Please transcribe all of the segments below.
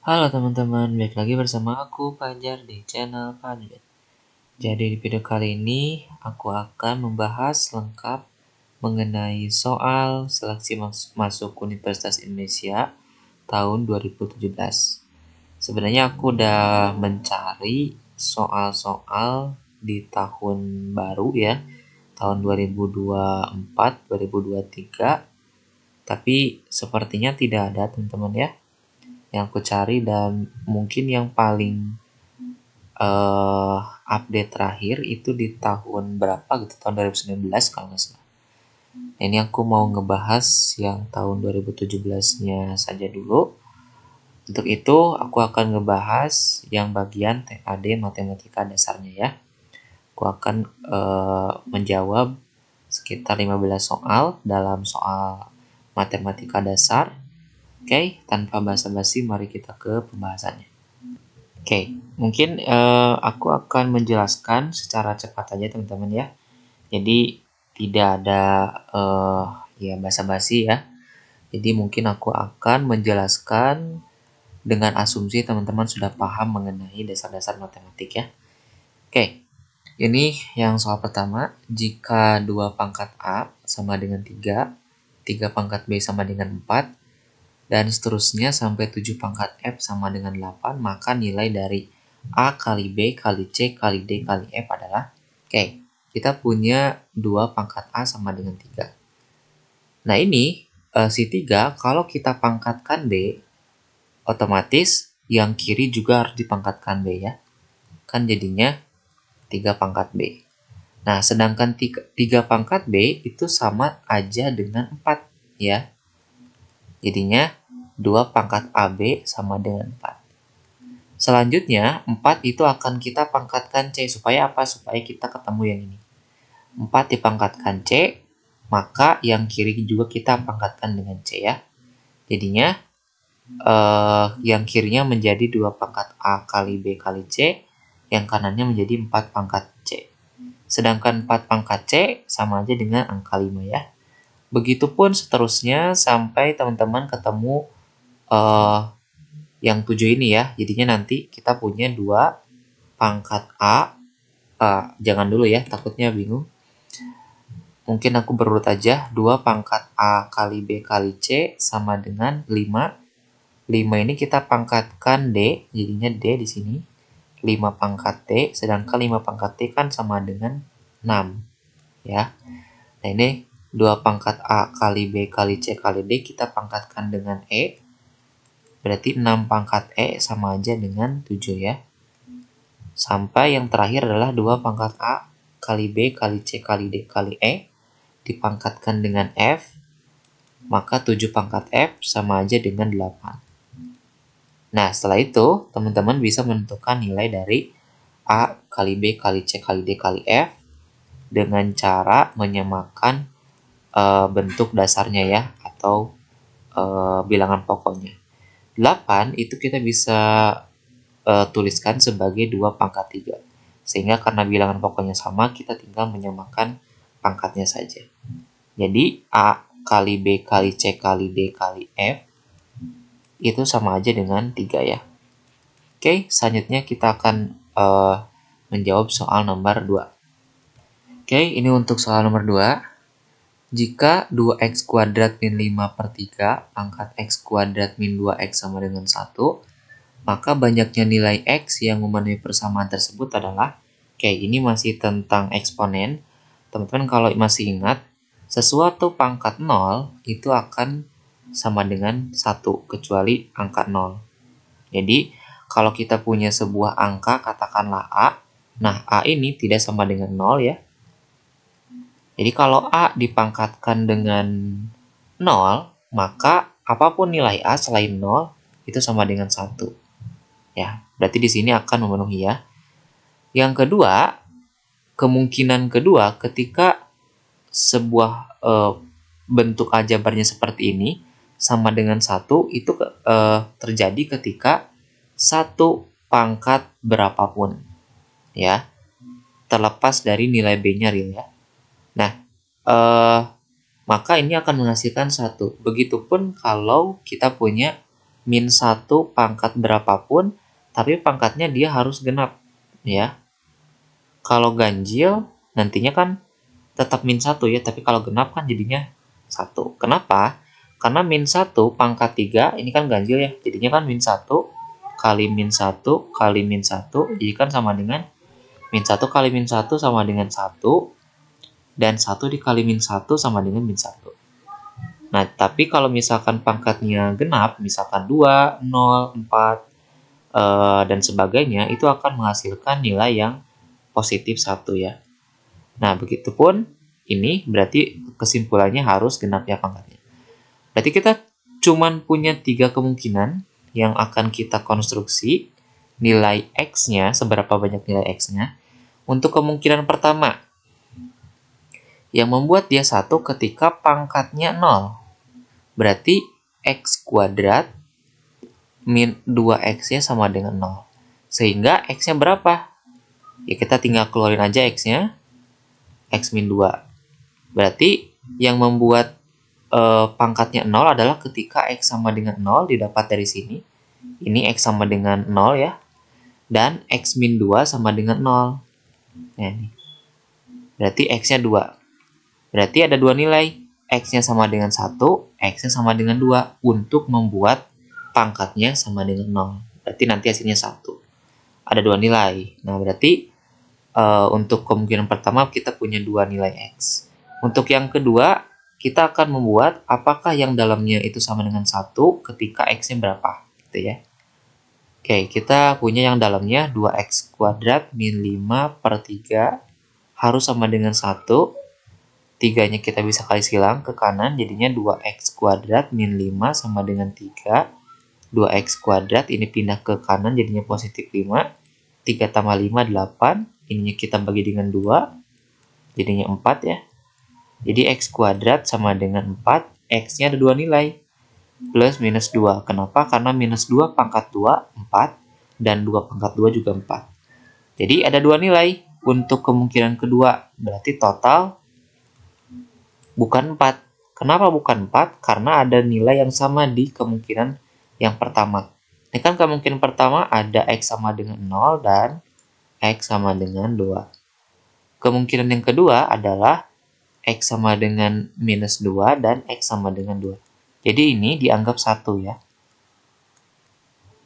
Halo teman-teman, balik lagi bersama aku Fajar di channel Fajar. Jadi di video kali ini aku akan membahas lengkap mengenai soal seleksi masuk Universitas Indonesia tahun 2017. Sebenarnya aku udah mencari soal-soal di tahun baru ya, tahun 2024, 2023, tapi sepertinya tidak ada teman-teman ya yang aku cari, dan mungkin yang paling update terakhir itu di tahun berapa gitu, tahun 2019 kalau nggak salah. Nah, ini aku mau ngebahas yang tahun 2017-nya saja dulu. Untuk itu aku akan ngebahas yang bagian TAD matematika dasarnya ya. Aku akan menjawab sekitar 15 soal dalam soal matematika dasar. Oke, tanpa basa-basi mari kita ke pembahasannya. Oke, mungkin aku akan menjelaskan secara cepat aja teman-teman ya. Jadi tidak ada ya basa-basi ya. Jadi mungkin aku akan menjelaskan dengan asumsi teman-teman sudah paham mengenai dasar-dasar matematik ya. Oke, ini yang soal pertama. Jika 2 pangkat A sama dengan 3, 3 pangkat B sama dengan 4, dan seterusnya sampai 7 pangkat F sama dengan 8, maka nilai dari A kali B kali C kali D kali F adalah, kita punya 2 pangkat A sama dengan 3. Nah ini, si 3 kalau kita pangkatkan B, otomatis yang kiri juga harus dipangkatkan B ya. Kan jadinya 3 pangkat B. Nah sedangkan 3 pangkat B itu sama aja dengan 4 ya. Jadinya 2 pangkat AB sama dengan 4. Selanjutnya, 4 itu akan kita pangkatkan C. Supaya apa? Supaya kita ketemu yang ini. 4 dipangkatkan C, maka yang kiri juga kita pangkatkan dengan C ya. Jadinya, yang kirinya menjadi 2 pangkat A kali B kali C, yang kanannya menjadi 4 pangkat C. Sedangkan 4 pangkat C sama aja dengan angka 5 ya. Begitupun seterusnya sampai teman-teman ketemu yang 7 ini ya. Jadinya nanti kita punya 2 pangkat A. Jangan dulu ya, takutnya bingung. Mungkin aku berurut aja. 2 pangkat A kali B kali C sama dengan 5. 5 ini kita pangkatkan D, jadinya D di sini. 5 pangkat T, sedangkan 5 pangkat T kan sama dengan 6. Ya. Nah ini 2 pangkat A kali B kali C kali D kita pangkatkan dengan E. Berarti 6 pangkat E sama aja dengan 7 ya. Sampai yang terakhir adalah 2 pangkat A kali B kali C kali D kali E dipangkatkan dengan F. Maka 7 pangkat F sama aja dengan 8. Nah setelah itu teman-teman bisa menentukan nilai dari A kali B kali C kali D kali F dengan cara menyamakan bentuk dasarnya ya, atau bilangan pokoknya. 8 itu kita bisa tuliskan sebagai 2 pangkat 3. Sehingga karena bilangan pokoknya sama, kita tinggal menyamakan pangkatnya saja. Jadi A kali B kali C kali D kali F itu sama aja dengan 3 ya. Oke, selanjutnya kita akan menjawab soal nomor 2. Oke, ini untuk soal nomor 2. Jika 2x kuadrat min 5 per 3 pangkat x kuadrat min 2x sama dengan 1, maka banyaknya nilai x yang memenuhi persamaan tersebut adalah, ini masih tentang eksponen. Teman-teman kalau masih ingat, sesuatu pangkat 0 itu akan sama dengan 1, kecuali angka 0. Jadi, kalau kita punya sebuah angka, katakanlah A, nah A ini tidak sama dengan 0 ya. Jadi kalau A dipangkatkan dengan 0, maka apapun nilai A selain 0 itu sama dengan 1. Ya, berarti di sini akan memenuhi ya. Yang kedua, kemungkinan kedua ketika sebuah bentuk aljabarnya seperti ini sama dengan 1 itu terjadi ketika 1 pangkat berapapun ya, terlepas dari nilai B-nya real ya. Nah, maka ini akan menghasilkan 1. Begitupun kalau kita punya min 1 pangkat berapapun, tapi pangkatnya dia harus genap, ya. Kalau ganjil, nantinya kan tetap min 1 ya, tapi kalau genap kan jadinya 1. Kenapa? Karena min 1 pangkat 3, ini kan ganjil ya, jadinya kan min 1 kali min 1 kali min 1, jadi kan sama dengan min 1 kali min 1 sama dengan 1, dan 1 dikali min 1 sama dengan min 1. Nah, tapi kalau misalkan pangkatnya genap, misalkan 2, 0, 4, dan sebagainya, itu akan menghasilkan nilai yang positif 1 ya. Nah, begitupun ini berarti kesimpulannya harus genap ya pangkatnya. Berarti kita cuman punya 3 kemungkinan yang akan kita konstruksi nilai X-nya, seberapa banyak nilai X-nya. Untuk kemungkinan pertama, yang membuat dia 1 ketika pangkatnya 0. Berarti X kuadrat min 2X-nya sama dengan 0. Sehingga X-nya berapa? Ya kita tinggal keluarin aja X-nya. X min 2. Berarti yang membuat pangkatnya 0 adalah ketika X sama dengan 0 didapat dari sini. Ini X sama dengan 0 ya. Dan X min 2 sama dengan 0. Nah, ini. Berarti X-nya 2. Berarti ada dua nilai. X-nya sama dengan 1, X-nya sama dengan 2. Untuk membuat pangkatnya sama dengan 0. Berarti nanti hasilnya 1. Ada dua nilai. Nah, berarti untuk kemungkinan pertama kita punya dua nilai X. Untuk yang kedua, kita akan membuat apakah yang dalamnya itu sama dengan 1 ketika X-nya berapa. Gitu ya. Oke, kita punya yang dalamnya 2X kuadrat min 5 per 3 harus sama dengan 1. 3-nya kita bisa kali silang ke kanan, jadinya 2X kuadrat min 5 sama dengan 3. 2X kuadrat ini pindah ke kanan, jadinya positif 5. 3 tambah 5, 8. Ininya kita bagi dengan 2, jadinya 4 ya. Jadi X kuadrat sama dengan 4. X-nya ada dua nilai, plus minus 2. Kenapa? Karena minus 2 pangkat 2, 4. Dan 2 pangkat 2 juga 4. Jadi ada dua nilai untuk kemungkinan kedua. Berarti total bukan 4. Kenapa bukan 4? Karena ada nilai yang sama di kemungkinan yang pertama. Ini kan kemungkinan pertama ada X sama dengan 0 dan X sama dengan 2. Kemungkinan yang kedua adalah X sama dengan minus 2 dan X sama dengan 2. Jadi ini dianggap 1 ya.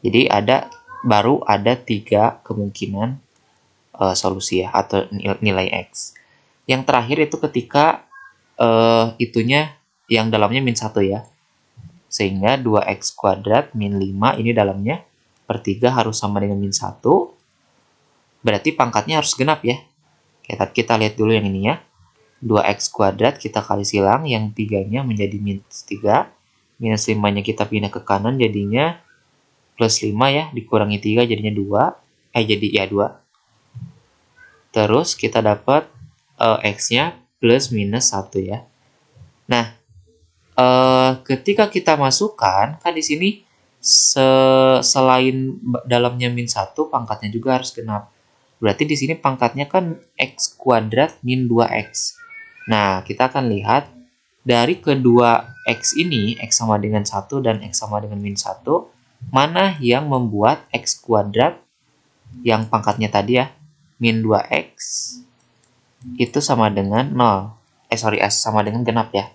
Jadi baru ada 3 kemungkinan solusi ya, atau nilai X. Yang terakhir itu ketika itunya yang dalamnya min 1 ya. Sehingga 2X kuadrat min 5 ini dalamnya per 3 harus sama dengan min 1. Berarti pangkatnya harus genap ya. Kita lihat dulu yang ini ya. 2X kuadrat kita kali silang, yang 3-nya menjadi minus 3. Minus 5-nya kita pindah ke kanan, jadinya plus 5 ya. Dikurangi 3 jadinya 2. Jadi ya 2. Terus kita dapat X-nya plus minus 1 ya. Nah, ketika kita masukkan, kan di sini selain dalamnya min 1, pangkatnya juga harus genap. Berarti di sini pangkatnya kan X kuadrat min 2X. Nah, kita akan lihat dari kedua X ini, X sama dengan 1 dan X sama dengan min 1, mana yang membuat X kuadrat yang pangkatnya tadi ya, min 2X, itu sama dengan 0. Sama dengan genap ya.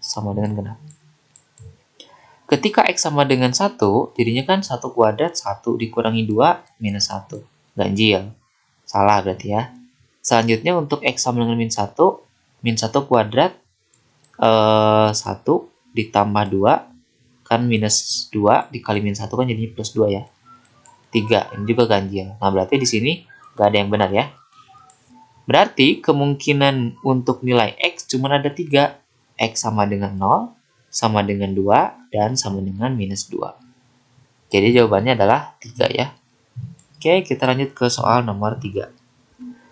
Sama dengan genap. Ketika X sama dengan 1, jadinya kan 1 kuadrat 1 dikurangi 2, minus 1. Ganjil. Salah berarti ya. Selanjutnya untuk X sama dengan min 1 kuadrat 1 ditambah 2, kan minus 2 dikali min 1 kan jadinya plus 2 ya. 3, ini juga ganjil. Nah, berarti di sini nggak ada yang benar ya. Berarti kemungkinan untuk nilai X cuma ada 3. X sama dengan 0, sama dengan 2, dan sama dengan minus 2. Jadi jawabannya adalah 3 ya. Oke, kita lanjut ke soal nomor 3.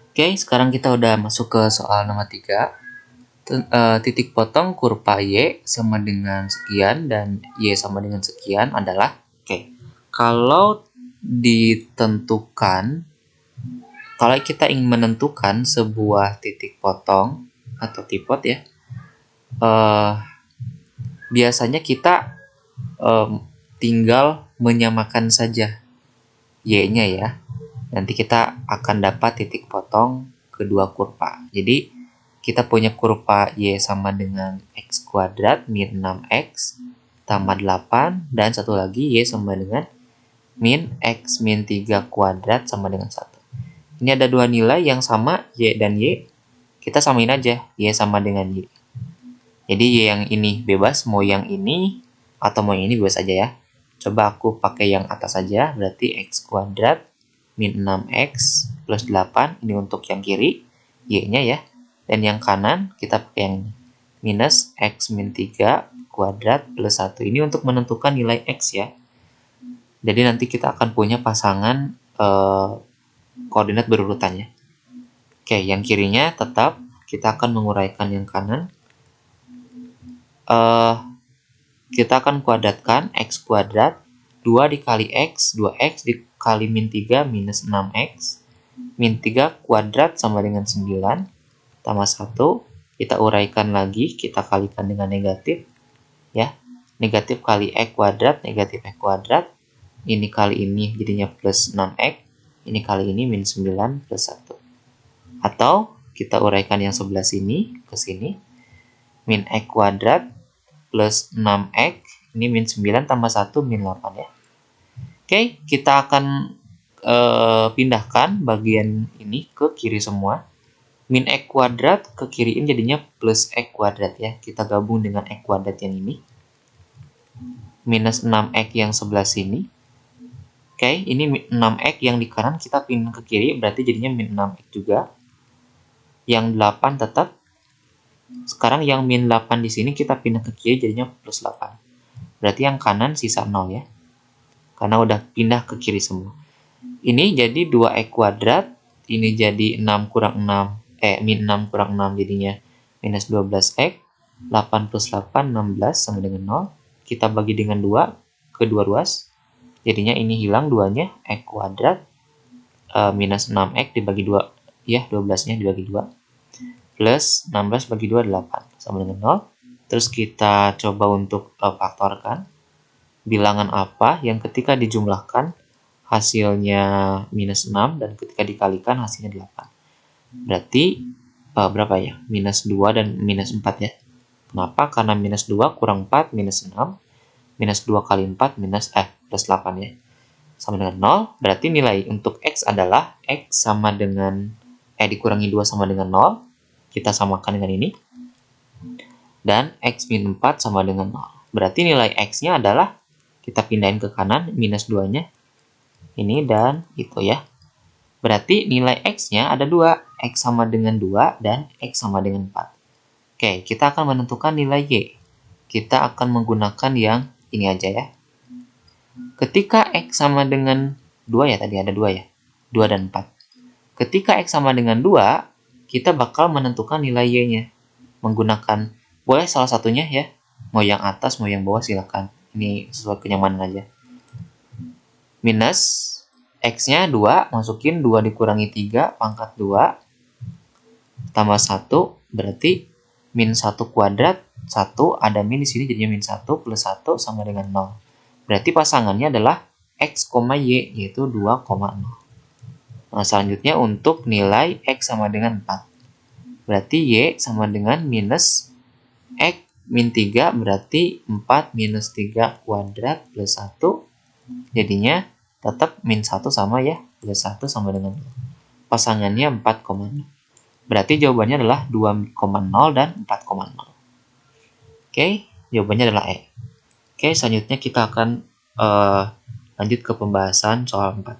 Oke, sekarang kita udah masuk ke soal nomor 3. Titik potong kurva Y sama dengan sekian dan Y sama dengan sekian adalah, kalau kita ingin menentukan sebuah titik potong atau tipot ya, biasanya kita tinggal menyamakan saja Y-nya ya. Nanti kita akan dapat titik potong kedua kurva. Jadi kita punya kurva Y sama dengan X kuadrat min 6X tambah 8. Dan satu lagi Y sama dengan min X min 3 kuadrat sama dengan 1. Ini ada dua nilai yang sama, Y dan Y. Kita samain aja, Y sama dengan Y. Jadi Y yang ini bebas, mau yang ini atau mau yang ini bebas aja ya. Coba aku pakai yang atas saja, berarti X kuadrat min 6X plus 8. Ini untuk yang kiri, Y-nya ya. Dan yang kanan kita pakai yang minus X min 3 kuadrat plus 1. Ini untuk menentukan nilai X ya. Jadi nanti kita akan punya pasangan koordinat berurutannya. Oke, yang kirinya tetap kita akan menguraikan yang kanan. Kita akan kuadratkan X kuadrat 2 dikali X, 2X dikali min 3 minus 6X. Min 3 kuadrat sama dengan 9 tambah 1. Kita uraikan lagi, kita kalikan dengan negatif. Ya, negatif kali X kuadrat, negatif X kuadrat. Ini kali ini jadinya plus 6X. Ini kali ini min 9 plus 1. Atau kita uraikan yang sebelah sini ke sini. Min X kuadrat plus 6X. Ini min 9 tambah 1 min 8 ya. Oke, kita akan pindahkan bagian ini ke kiri semua. Min X kuadrat ke kiriin jadinya plus X kuadrat ya. Kita gabung dengan X kuadrat yang ini. Minus 6X yang sebelah sini. Oke, ini 6X yang di kanan kita pindah ke kiri, berarti jadinya min 6X juga. Yang 8 tetap. Sekarang yang min 8 di sini kita pindah ke kiri jadinya plus 8. Berarti yang kanan sisa 0 ya. Karena udah pindah ke kiri semua. Ini jadi 2X kuadrat. Ini jadi 6 kurang 6. Min 6 kurang 6 jadinya minus 12X. 8 plus 8, 16 sama dengan 0. Kita bagi dengan 2 ke dua ruas. Jadinya ini hilang 2-nya. X kuadrat minus 6X dibagi 2. Ya, 12-nya dibagi 2. Plus 16 bagi 2, 8. Sama dengan 0. Terus kita coba untuk faktorkan. Bilangan apa yang ketika dijumlahkan hasilnya minus 6 dan ketika dikalikan hasilnya 8. Berarti berapa ya? Minus 2 dan minus 4 ya. Kenapa? Karena minus 2 kurang 4 minus 6. Minus 2 kali 4 minus plus 8 ya. Sama dengan 0. Berarti nilai untuk X adalah X sama dengan dikurangi 2 sama dengan 0. Kita samakan dengan ini. Dan X min 4 sama dengan 0. Berarti nilai X-nya adalah kita pindahin ke kanan, minus 2-nya. Ini dan itu ya. Berarti nilai X-nya ada 2. X sama dengan 2 dan X sama dengan 4. Oke, kita akan menentukan nilai Y. Kita akan menggunakan yang ini aja ya. Ketika X sama dengan 2 ya, tadi ada 2 ya. 2 dan 4. Ketika X sama dengan 2, kita bakal menentukan nilai Y-nya. Menggunakan, boleh salah satunya ya. Mau yang atas, mau yang bawah silakan. Ini sesuai kenyamanan aja. Minus X-nya 2, masukin 2 dikurangi 3, pangkat 2. Tambah 1, berarti min 1 kuadrat, 1, ada min di sini jadinya min 1, plus 1 sama dengan 0. Berarti pasangannya adalah X, Y, yaitu 2,0. Nah, selanjutnya untuk nilai X sama dengan 4. Berarti Y sama dengan minus X min 3, berarti 4 minus 3 kuadrat plus 1. Jadinya tetap min 1 sama ya, plus 1 sama dengan 0. Pasangannya 4,0. Berarti jawabannya adalah 2,0 dan 4,0. Oke, jawabannya adalah E. Oke, selanjutnya kita akan lanjut ke pembahasan soal 4.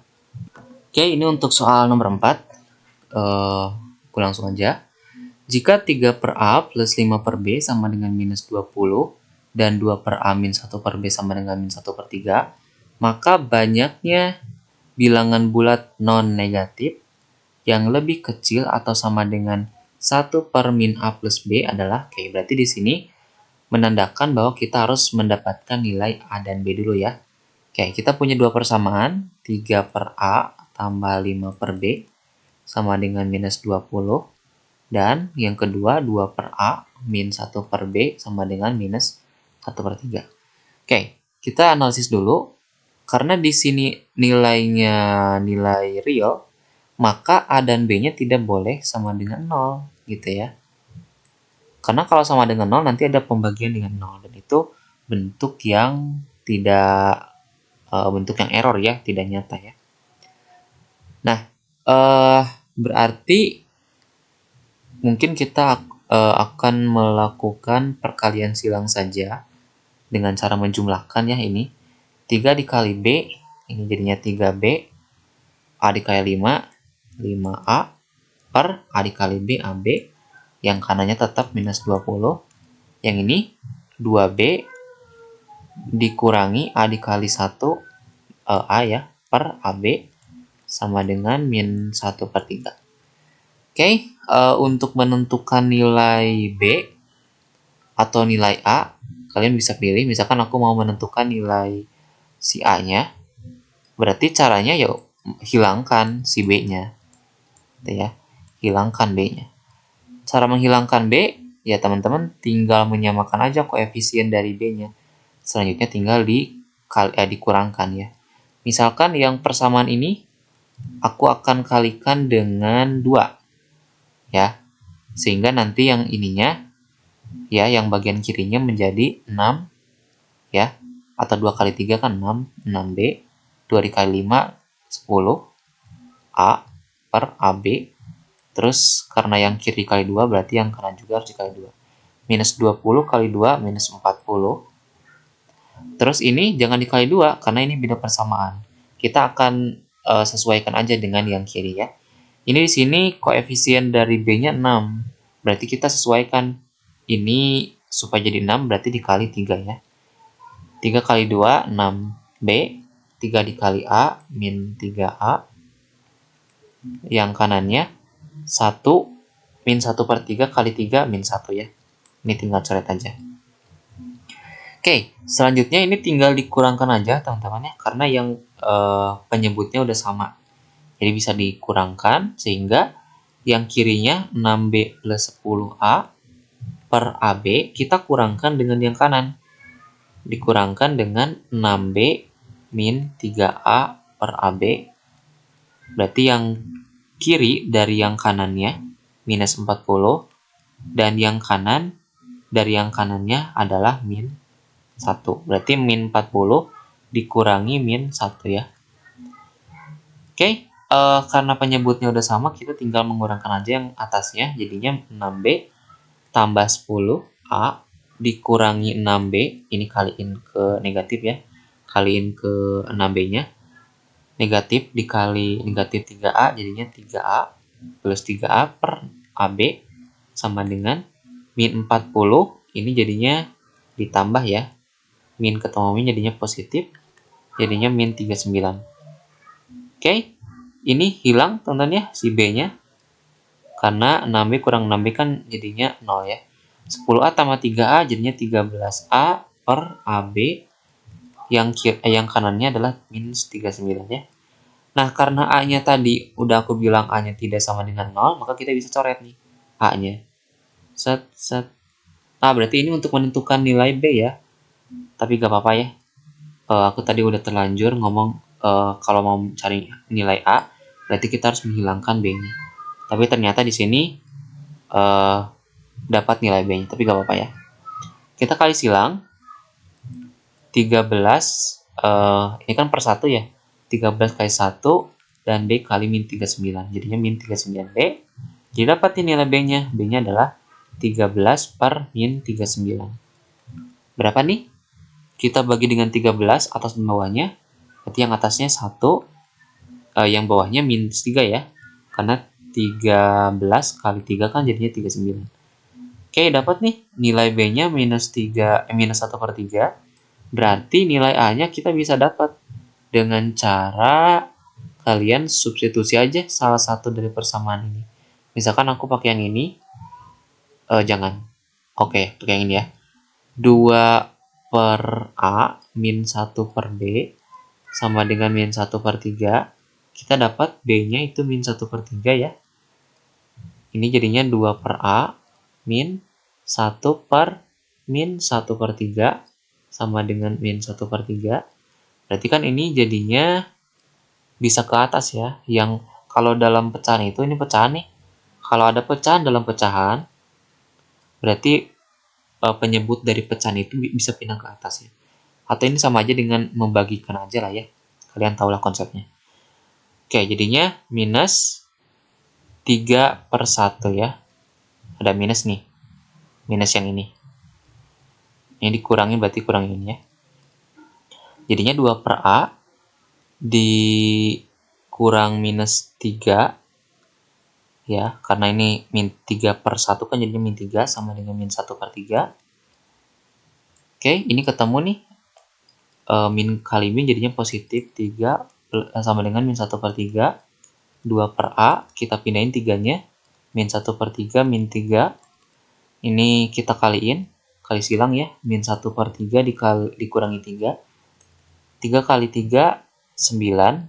Oke, ini untuk soal nomor 4. Aku langsung aja. Jika 3 per A plus 5 per B sama dengan minus 20 dan 2 per A min 1 per B sama dengan min 1 per 3, maka banyaknya bilangan bulat non-negatif yang lebih kecil atau sama dengan 1 per min A plus B adalah, oke, berarti di sini menandakan bahwa kita harus mendapatkan nilai A dan B dulu ya. Oke, kita punya dua persamaan, 3 per A tambah 5 per B sama dengan minus 20. Dan yang kedua 2 per A min 1 per B sama dengan minus 1 per 3. Oke, kita analisis dulu. Karena di sini nilainya nilai real, maka A dan B-nya tidak boleh sama dengan 0, gitu ya. Karena kalau sama dengan 0, nanti ada pembagian dengan 0, dan itu bentuk yang tidak, bentuk yang error ya, tidak nyata ya. Nah, berarti mungkin kita akan melakukan perkalian silang saja dengan cara menjumlahkan ya ini. 3 dikali B, ini jadinya 3B, A dikali 5, 5A, per A dikali B, AB, yang kanannya tetap minus 20, yang ini 2B dikurangi A dikali 1, A ya, per AB, sama dengan min 1/3. Oke, untuk menentukan nilai B atau nilai A, kalian bisa pilih, misalkan aku mau menentukan nilai si A-nya, berarti caranya ya hilangkan si B-nya, gitu ya, hilangkan B-nya. Cara menghilangkan B, ya teman-teman tinggal menyamakan aja koefisien dari B-nya. Selanjutnya tinggal dikurangkan ya. Misalkan yang persamaan ini, aku akan kalikan dengan 2. Ya, sehingga nanti yang ininya, ya yang bagian kirinya menjadi 6. Ya, atau 2 kali 3 kan 6, 6B. 2 dikali 5, 10. A per AB. Terus karena yang kiri kali 2, berarti yang kanan juga harus dikali 2. Minus 20 kali 2, minus 40. Terus ini jangan dikali 2, karena ini beda persamaan. Kita akan sesuaikan aja dengan yang kiri ya. Ini di sini koefisien dari B-nya 6. Berarti kita sesuaikan. Ini supaya jadi 6, berarti dikali 3 ya. 3 kali 2, 6B. 3 dikali A, min 3A. Yang kanannya 1 min 1/3 kali 3 min 1 ya. Ini tinggal coret aja. Oke, selanjutnya ini tinggal dikurangkan aja teman-teman ya, karena yang penyebutnya udah sama. Jadi bisa dikurangkan sehingga yang kirinya 6B plus 10A per AB kita kurangkan dengan yang kanan. Dikurangkan dengan 6B min 3A per AB. Berarti yang kiri dari yang kanannya minus 40 dan yang kanan dari yang kanannya adalah min 1. Berarti min 40 dikurangi min 1 ya. Oke, karena penyebutnya udah sama, kita tinggal mengurangkan aja yang atasnya. Jadinya 6B tambah 10A dikurangi 6B. Ini kaliin ke negatif ya. Kaliin ke 6B-nya. Negatif dikali negatif 3A, jadinya 3A plus 3A per AB sama dengan min 40. Ini jadinya ditambah ya. Min ketemu min jadinya positif. Jadinya min 39. Oke, ini hilang teman-teman ya si B-nya. Karena 6B kurang 6B kan jadinya 0 ya. 10A tambah 3A jadinya 13A per AB. Yang kanannya adalah minus 39 ya. Nah, karena A-nya tadi udah aku bilang A-nya tidak sama dengan 0, maka kita bisa coret nih A-nya. Set, set. Nah, berarti ini untuk menentukan nilai B ya. Tapi gak apa-apa ya. Aku tadi udah terlanjur ngomong kalau mau cari nilai A, berarti kita harus menghilangkan B-nya. Tapi ternyata di sini dapat nilai B-nya, tapi gak apa-apa ya. Kita kali silang. 13, ini kan per 1 ya. 13 kali 1 dan B kali min 39. Jadinya min 39B. Jadi dapat nilai B-nya. B-nya adalah 13 per min 39. Berapa nih? Kita bagi dengan 13 atas dan bawahnya. Berarti yang atasnya 1, yang bawahnya minus 3 ya. Karena 13 kali 3 kan jadinya 39. Oke, dapat nih nilai B-nya minus 1/3. Berarti nilai A-nya kita bisa dapat dengan cara kalian substitusi aja salah satu dari persamaan ini. Misalkan aku pakai yang ini. Jangan. Oke, pakai yang ini ya. 2 per A min 1 per B sama dengan min 1/3. Kita dapat B-nya itu min 1/3 ya. Ini jadinya 2 per A min 1 per min 1/3 sama dengan min 1/3. Berarti kan ini jadinya bisa ke atas ya. Yang kalau dalam pecahan itu, ini pecahan nih. Kalau ada pecahan dalam pecahan, berarti penyebut dari pecahan itu bisa pindah ke atas ya. Atau ini sama aja dengan membagikan aja lah ya. Kalian tahulah konsepnya. Oke, jadinya minus 3/1 ya. Ada minus nih. Minus yang ini. Ini dikurangi berarti kurang ini ya. Jadinya 2/A dikurang minus 3 ya, karena ini min 3/1 kan jadinya min 3 sama dengan min 1/3. Oke, ini ketemu nih. Min kali min jadinya positif 3 sama dengan min 1/3. 2/A, kita pindahin 3-nya. Min 1/3, min 3. Ini kita kaliin. Kali silang ya. Min 1/3 dikurangi 3. 3 kali 3, 9.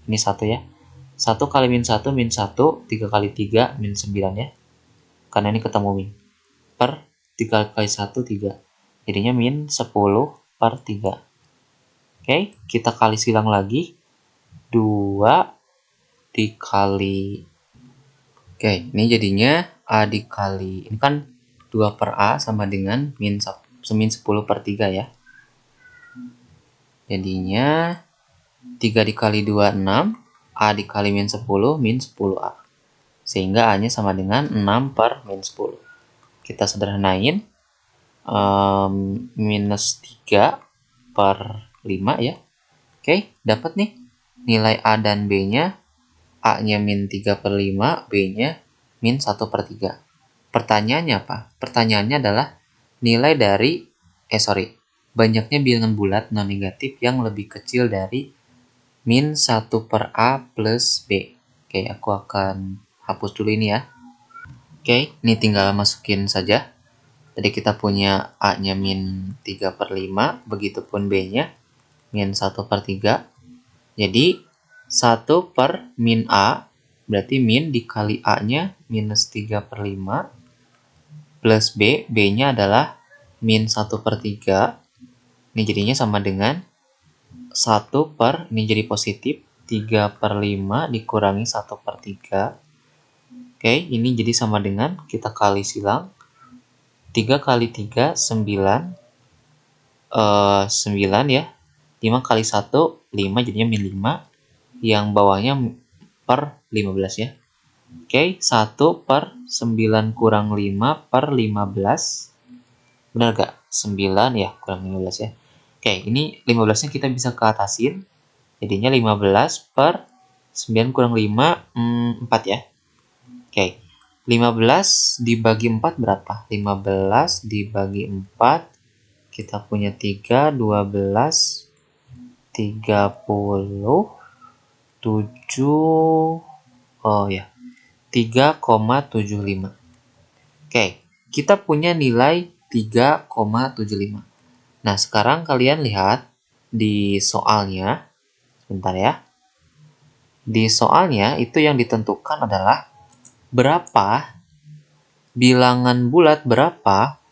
Ini 1 ya. 1 kali min 1, min 1. 3 kali 3, min 9 ya. Karena ini ketemu min. Per 3 kali 1, 3. Jadinya min 10/3. Oke, kita kali silang lagi. 2 dikali. Oke, ini jadinya A dikali. Ini kan 2/A sama dengan min 10/3 ya. Jadinya 3 dikali 2, 6. A dikali min 10, min 10A. Sehingga A-nya sama dengan 6/min 10. Kita sederhanain. Minus 3/5 ya. Oke, dapat nih. Nilai A dan B-nya. A-nya min 3/5, B-nya min 1/3. Pertanyaannya apa? Pertanyaannya adalah nilai dari, banyaknya bilangan bulat non-negatif yang lebih kecil dari min 1/A plus B. Oke, aku akan hapus dulu ini ya. Oke, ini tinggal masukin saja. Tadi kita punya A-nya min 3/5, begitupun B-nya min 1/3. Jadi 1 per min A, berarti min dikali A-nya minus 3/5, plus B, B-nya adalah min 1/3. Ini jadinya sama dengan 1 per, ini jadi positif, 3/5 dikurangi 1/3. Oke, ini jadi sama dengan, kita kali silang, 3 kali 3, 9. 9 ya. 5 kali 1, 5, jadinya min 5. Yang bawahnya per 15 ya. Oke, 1 per 9 kurang 5 per 15. Benar gak? 9 ya, kurang 15 ya. Oke, ini 15-nya kita bisa ke atasin. Jadinya 15 per 9 kurang 5, 4 ya. Oke, 15 dibagi 4 berapa? 15 dibagi 4, kita punya 3, 12, 30, 7, 3,75. Oke, kita punya nilai 3,75. Nah, sekarang kalian lihat di soalnya. Sebentar ya. Di soalnya itu yang ditentukan adalah berapa bilangan bulat berapa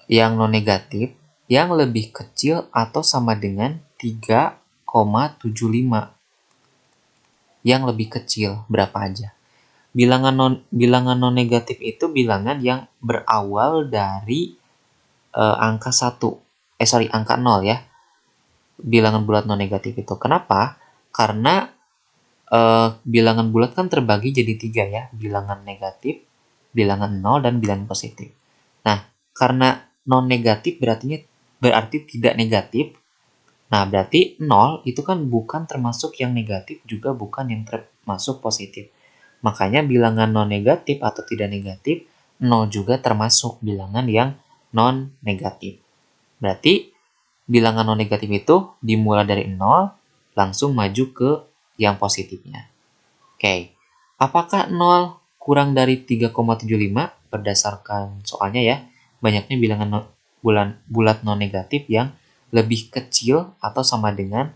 yang non-negatif yang lebih kecil atau sama dengan 3,75. Yang lebih kecil berapa aja. Bilangan non negatif itu bilangan yang berawal dari angka 1. Angka 0 ya. Bilangan bulat non negatif itu. Kenapa? Karena bilangan bulat kan terbagi jadi 3 ya. Bilangan negatif, bilangan 0, dan bilangan positif. Nah, karena non negatif berarti tidak negatif. Nah, berarti 0 itu kan bukan termasuk yang negatif, juga bukan yang termasuk positif. Makanya bilangan non-negatif atau tidak negatif, 0 juga termasuk bilangan yang non-negatif. Berarti bilangan non-negatif itu dimulai dari 0, langsung maju ke yang positifnya. Oke, apakah 0 kurang dari 3,75? Berdasarkan soalnya ya, banyaknya bilangan bulat non-negatif yang lebih kecil atau sama dengan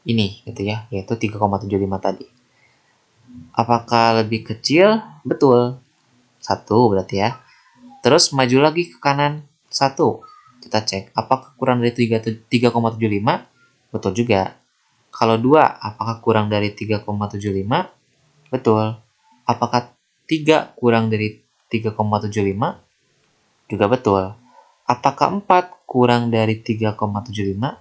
ini gitu ya, yaitu 3,75 tadi. Apakah lebih kecil? Betul. 1 berarti ya. Terus maju lagi ke kanan 1. kita cek. Apakah kurang dari 3,75? Betul juga. Kalau 2, apakah kurang dari 3,75? Betul. Apakah 3 kurang dari 3,75? Juga betul. Apakah 4 kurang dari 3,75?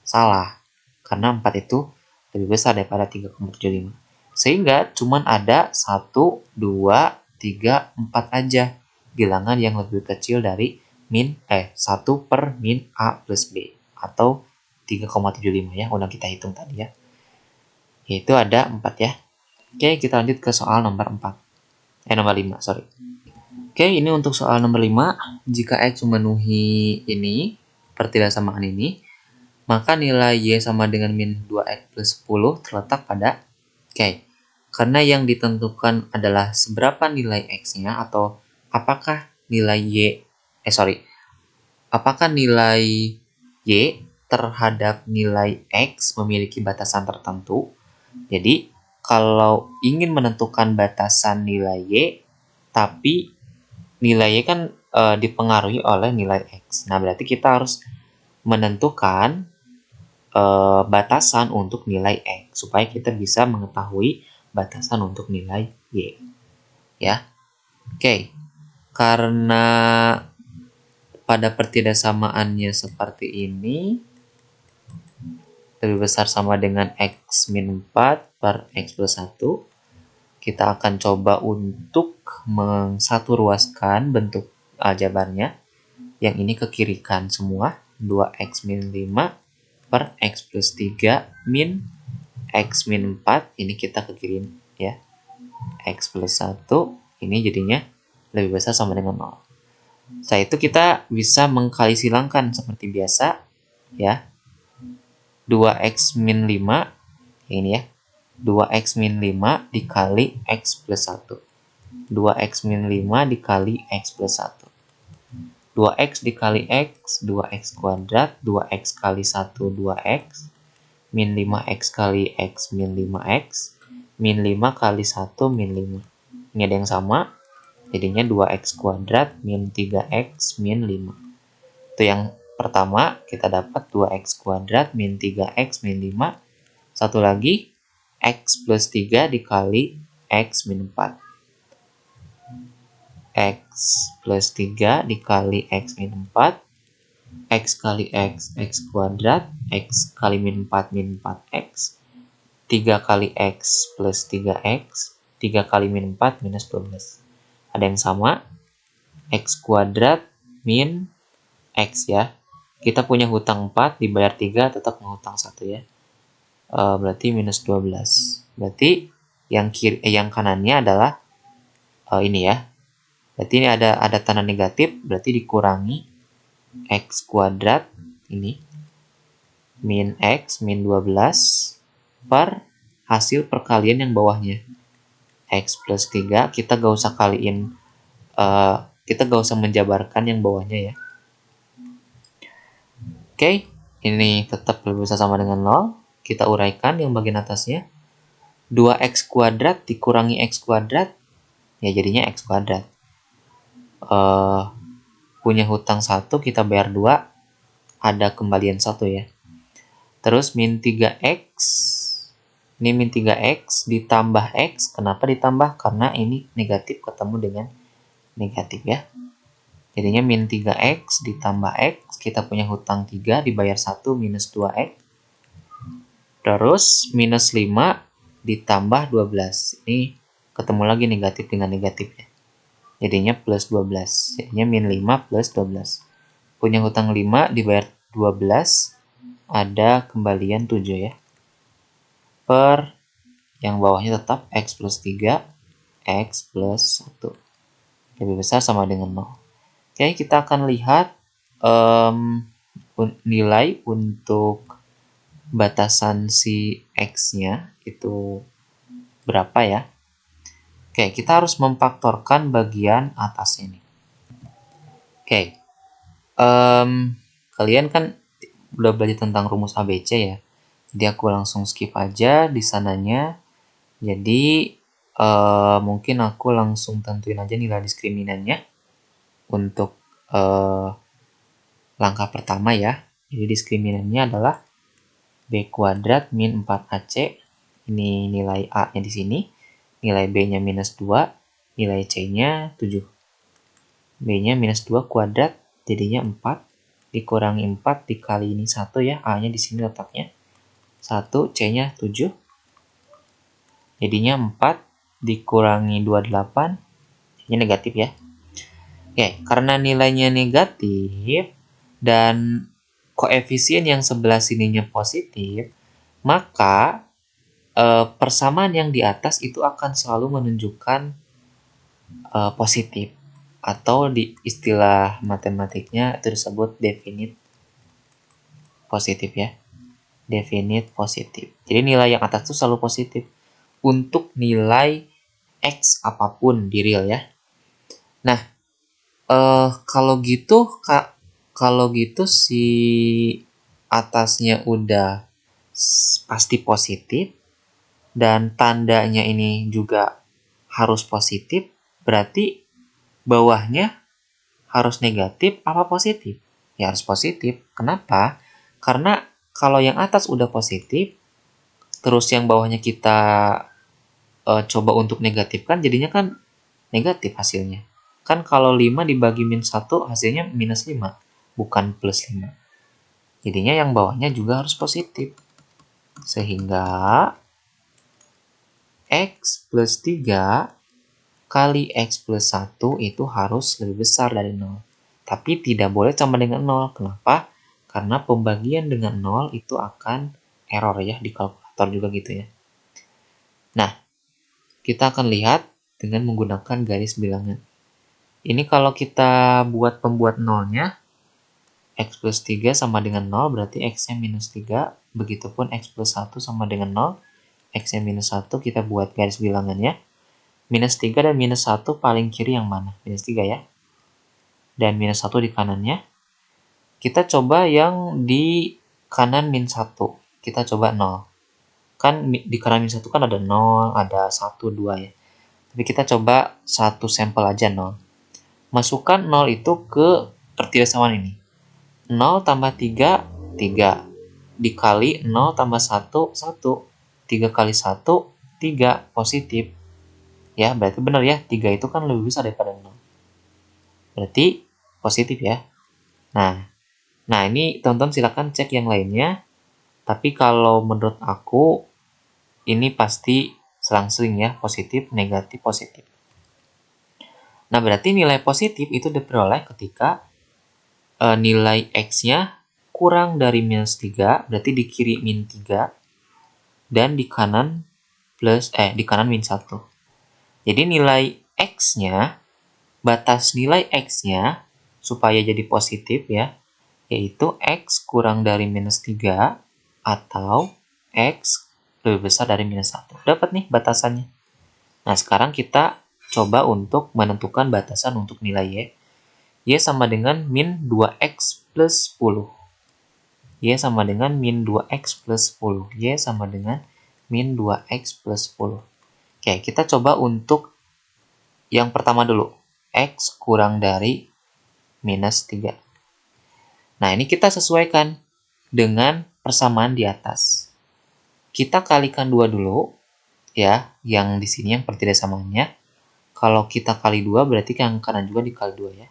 Salah. Karena 4 itu lebih besar daripada 3,75. Sehingga cuman ada 1, 2, 3, 4 aja bilangan yang lebih kecil dari 1 per min A plus B. Atau 3,75 ya, udah kita hitung tadi ya. Yaitu ada 4 ya. Oke, kita lanjut ke soal nomor 4. Nomor 5, sorry. Oke, ini untuk soal nomor 5. Jika X memenuhi ini, pertidaksamaan ini, maka nilai Y sama dengan min 2X plus 10 terletak pada karena yang ditentukan adalah seberapa nilai X-nya atau apakah nilai apakah nilai Y terhadap nilai X memiliki batasan tertentu. Jadi, kalau ingin menentukan batasan nilai Y, tapi nilai Y kan dipengaruhi oleh nilai X. Nah, berarti kita harus menentukan batasan untuk nilai X supaya kita bisa mengetahui batasan untuk nilai Y. Ya. Oke. Karena pada pertidaksamaannya seperti ini lebih besar sama dengan X min 4 per X plus 1, kita akan coba untuk mensaturuaskan bentuk aljabarnya. Yang ini ke kiri kan semua, 2X min 5 per X plus 3 min X min 4, ini kita ke kiri ya. X plus 1, ini jadinya lebih besar sama dengan 0. Setelah itu kita bisa mengkali silangkan seperti biasa ya. 2X min 5, ini ya. 2X min 5 dikali X plus 1. 2X min 5 dikali X plus 1. 2X dikali X, 2X kuadrat, 2X kali 1, 2X, min 5X kali X, min 5X, min 5 kali 1, min 5. Ini ada yang sama, jadinya 2X kuadrat, min 3X, min 5. Itu yang pertama, kita dapat 2X kuadrat, min 3X, min 5. Satu lagi, X plus 3 dikali X min 4. X plus 3 dikali X min 4, X kali X, X kuadrat, X kali min 4, min 4X, 3 kali X plus 3X, 3 kali min 4, minus 12. Ada yang sama, X kuadrat, min X ya. Kita punya hutang 4, dibayar 3, tetap menghutang 1 ya. Berarti minus 12. Berarti yang kanannya adalah ini ya. Berarti ini ada tanda negatif, berarti dikurangi X kuadrat ini min X min 12 per hasil perkalian yang bawahnya X plus 3. Kita gak usah kaliin, kita gak usah menjabarkan yang bawahnya ya. Oke, ini tetap lebih besar sama dengan 0. Kita uraikan yang bagian atasnya. 2X kuadrat dikurangi X kuadrat, ya jadinya X kuadrat. Punya hutang 1, kita bayar 2, ada kembalian 1 ya. Terus min 3X, ini min 3X ditambah X. Kenapa ditambah? Karena ini negatif ketemu dengan negatif ya. Jadinya min 3X ditambah X, kita punya hutang 3, dibayar 1, minus 2X. Terus minus 5 ditambah 12. Ini ketemu lagi negatif dengan negatif ya. Jadinya plus 12. Jadinya min 5 plus 12. Punya hutang 5, dibayar 12, ada kembalian 7 ya. Per yang bawahnya tetap X plus 3, X plus 1. Lebih besar sama dengan 0. Oke, kita akan lihat nilai untuk batasan si X-nya itu berapa ya. Oke, kita harus memfaktorkan bagian atas ini. Oke, kalian kan udah belajar tentang rumus ABC ya. Jadi aku langsung skip aja di sananya. Jadi mungkin aku langsung tentuin aja nilai diskriminannya untuk langkah pertama ya. Jadi diskriminannya adalah B kuadrat min 4AC. Ini nilai A-nya di sini. Nilai B-nya minus 2. Nilai C-nya 7. B-nya minus 2 kuadrat. Jadinya 4. Dikurangi 4 dikali ini 1 ya. A-nya di sini letaknya. 1, C-nya 7. Jadinya 4 dikurangi 28. C-nya negatif ya. Oke, karena nilainya negatif dan koefisien yang sebelah sininya positif, maka persamaan yang di atas itu akan selalu menunjukkan positif, atau di istilah matematiknya itu disebut definite positif ya. Definite positif. Jadi nilai yang atas itu selalu positif untuk nilai X apapun di real ya. Nah, kalau gitu si atasnya udah pasti positif dan tandanya ini juga harus positif, berarti bawahnya harus negatif apa positif? Ya harus positif. Kenapa? Karena kalau yang atas udah positif, terus yang bawahnya kita coba untuk negatifkan, jadinya kan negatif hasilnya. Kan kalau 5 dibagi min 1 hasilnya minus 5, bukan plus 5. Jadinya yang bawahnya juga harus positif. Sehingga X plus 3 kali X plus 1 itu harus lebih besar dari 0. Tapi tidak boleh sama dengan 0. Kenapa? Karena pembagian dengan 0 itu akan error ya, di kalkulator juga gitu ya. Nah, kita akan lihat dengan menggunakan garis bilangan. Ini kalau kita buat pembuat nolnya, X plus 3 sama dengan 0, berarti X-nya minus 3. Begitupun X plus 1 sama dengan 0, X-nya minus 1, kita buat garis bilangannya. Minus 3 dan minus 1 paling kiri yang mana? Minus 3 ya. Dan minus 1 di kanannya. Kita coba yang di kanan min 1. Kita coba 0. Kan di kanan min 1 kan ada 0, ada 1, 2 ya. Tapi kita coba satu sampel aja 0. Masukkan 0 itu ke pertiwisamaan ini. 0 tambah 3, 3. Dikali 0 tambah 1, 1. 3 kali 1, 3. Positif. Ya, berarti benar ya. 3 itu kan lebih besar daripada 0. Berarti positif ya. Nah ini teman-teman silakan cek yang lainnya. Tapi kalau menurut aku, ini pasti selang-seling ya. Positif, negatif, positif. Nah, berarti nilai positif itu diperoleh ketika nilai X-nya kurang dari minus 3, berarti di kiri min 3, dan di kanan min 1. Jadi nilai X-nya, batas nilai X-nya supaya jadi positif ya, yaitu X kurang dari minus 3 atau X lebih besar dari minus 1. Dapat nih batasannya. Nah, sekarang kita coba untuk menentukan batasan untuk nilai Y. Y sama dengan min 2X plus 10. Y sama dengan min 2X plus 10. Y sama dengan min 2X plus 10. Oke, kita coba untuk yang pertama dulu. X kurang dari minus 3. Nah, ini kita sesuaikan dengan persamaan di atas. Kita kalikan 2 dulu, ya, yang di sini yang pertidaksamannya. Kalau kita kali 2, berarti yang kanan juga dikali 2 ya.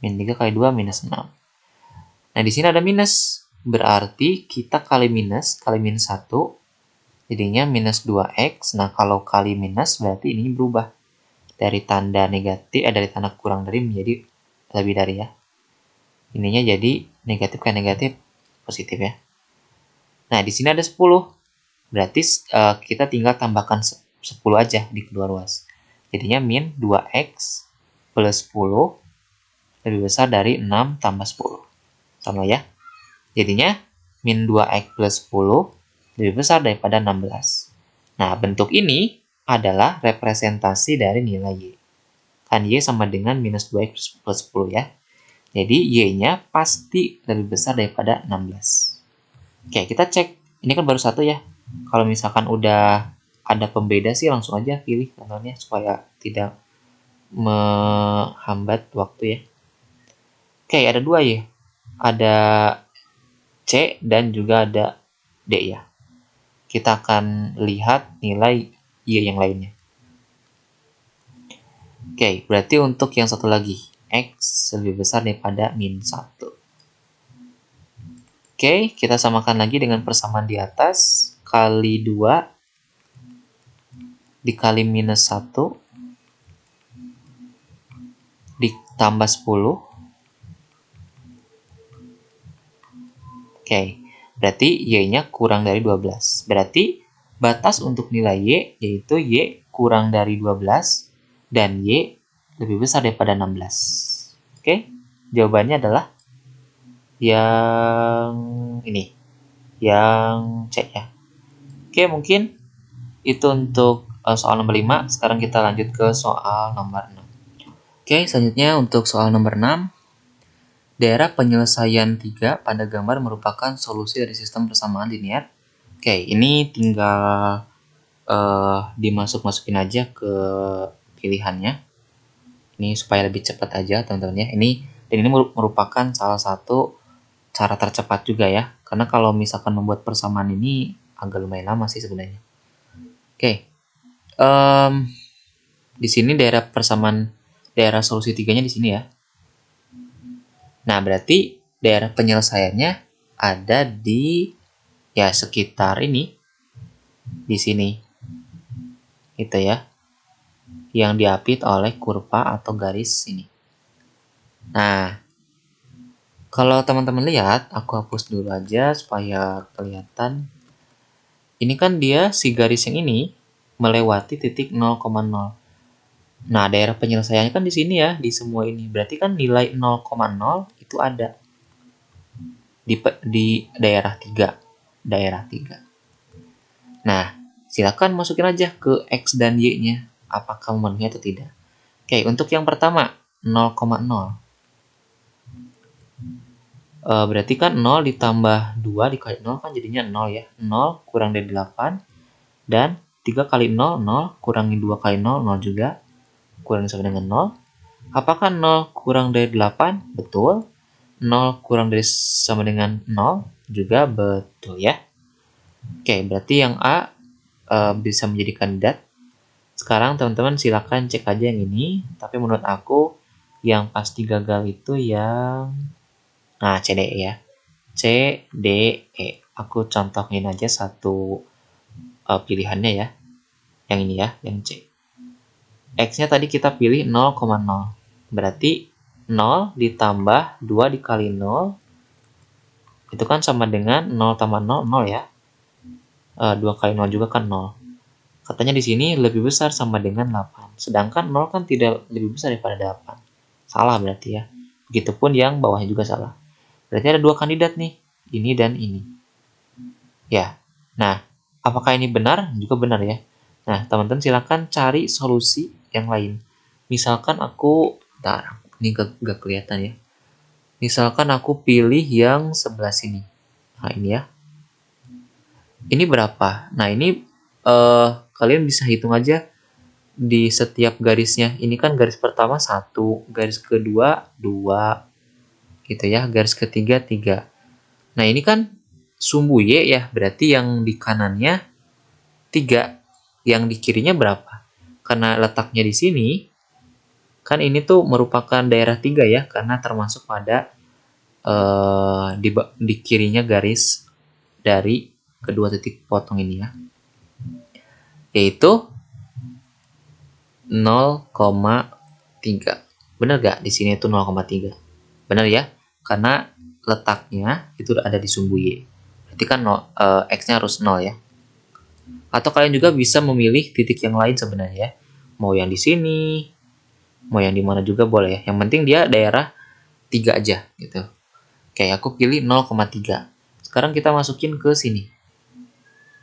Min 3 kali 2, minus 6. Nah, di sini ada minus. Berarti kita kali minus 1, jadinya minus 2X. Nah, kalau kali minus, berarti ini berubah. Dari tanda negatif, dari tanda kurang dari menjadi lebih dari ya. Ininya jadi negatif ke negatif, positif ya. Nah, di sini ada 10. Berarti kita tinggal tambahkan 10 aja di kedua ruas. Jadinya min 2X plus 10 lebih besar dari 6 tambah 10. Sama ya. Jadinya min 2X plus 10 lebih besar daripada 16. Nah, bentuk ini adalah representasi dari nilai Y. Kan Y sama dengan minus 2X plus 10 ya. Jadi Y-nya pasti lebih besar daripada 16. Oke, kita cek. Ini kan baru satu ya. Kalau misalkan udah ada pembeda sih langsung aja pilih contohnya supaya tidak menghambat waktu ya. Oke, ada 2 Y. ada C, dan juga ada D ya. Kita akan lihat nilai Y yang lainnya. Oke, berarti untuk yang satu lagi, X lebih besar daripada min 1. Oke, kita samakan lagi dengan persamaan di atas. Kali 2 dikali minus 1 ditambah 10. Oke, berarti Y-nya kurang dari 12. Berarti batas untuk nilai Y yaitu Y kurang dari 12 dan Y lebih besar daripada 16. Oke, jawabannya adalah yang ini, yang C ya. Oke, mungkin itu untuk soal nomor 5. Sekarang kita lanjut ke soal nomor 6. Oke, selanjutnya untuk soal nomor 6. Daerah penyelesaian 3 pada gambar merupakan solusi dari sistem persamaan linear. Oke, ini tinggal dimasuk-masukin aja ke pilihannya. Ini supaya lebih cepat aja, teman-teman ya. Dan ini merupakan salah satu cara tercepat juga ya. Karena kalau misalkan membuat persamaan ini agak lumayan lama sih sebenarnya. Oke. Di sini daerah solusi 3-nya di sini ya. Nah, berarti daerah penyelesaiannya ada di ya sekitar ini, di sini. Itu ya. Yang diapit oleh kurva atau garis ini. Nah, kalau teman-teman lihat, aku hapus dulu aja supaya kelihatan. Ini kan dia si garis yang ini melewati titik 0,0. Nah, daerah penyelesaiannya kan di sini ya, di semua ini. Berarti kan nilai 0,0 itu ada di daerah 3. Daerah 3. Nah, silakan masukin aja ke X dan Y-nya. Apakah memenuhi atau tidak. Oke, untuk yang pertama, 0,0. Berarti kan 0 ditambah 2 dikali 0 kan jadinya 0 ya. 0 kurang dari 8. Dan 3 kali 0, 0. Kurangi 2 kali 0, 0 juga. Kurang sama dengan 0. Apakah 0 kurang dari 8? Betul. 0 kurang dari sama dengan 0? Juga betul ya. Oke, berarti yang A bisa menjadi kandidat. Sekarang teman-teman silakan cek aja yang ini. Tapi menurut aku yang pasti gagal itu yang C, D, E ya. C, D, E. Aku contohin aja satu pilihannya ya. Yang ini ya, yang C. X-nya tadi kita pilih 0,0. Berarti 0 ditambah 2 dikali 0 itu kan sama dengan 0 tambah 0, 0 ya. 2 kali 0 juga kan 0. Katanya di sini lebih besar sama dengan 8. Sedangkan 0 kan tidak lebih besar daripada 8. Salah berarti ya. Begitupun yang bawahnya juga salah. Berarti ada dua kandidat nih. Ini dan ini. Ya. Nah, apakah ini benar? Juga benar ya. Nah, teman-teman silakan cari solusi yang lain. Misalkan aku, ini gak kelihatan ya. Misalkan aku pilih yang sebelah sini. Nah, ini ya. Ini berapa? Nah, ini kalian bisa hitung aja di setiap garisnya. Ini kan garis pertama 1, garis kedua 2, gitu ya. Garis ketiga 3. Nah, ini kan sumbu Y ya, berarti yang di kanannya 3. Yang di kirinya berapa? Karena letaknya di sini, kan ini tuh merupakan daerah 3 ya, karena termasuk pada di kirinya garis dari kedua titik potong ini ya. Yaitu 0,3. Benar gak? Di sini itu 0,3. Benar ya? Karena letaknya itu ada di sumbu Y. Berarti kan X-nya harus 0 ya. Atau kalian juga bisa memilih titik yang lain sebenarnya ya. Mau yang di sini, mau yang di mana juga boleh ya. Yang penting dia daerah 3 aja gitu. Oke, aku pilih 0,3. Sekarang kita masukin ke sini.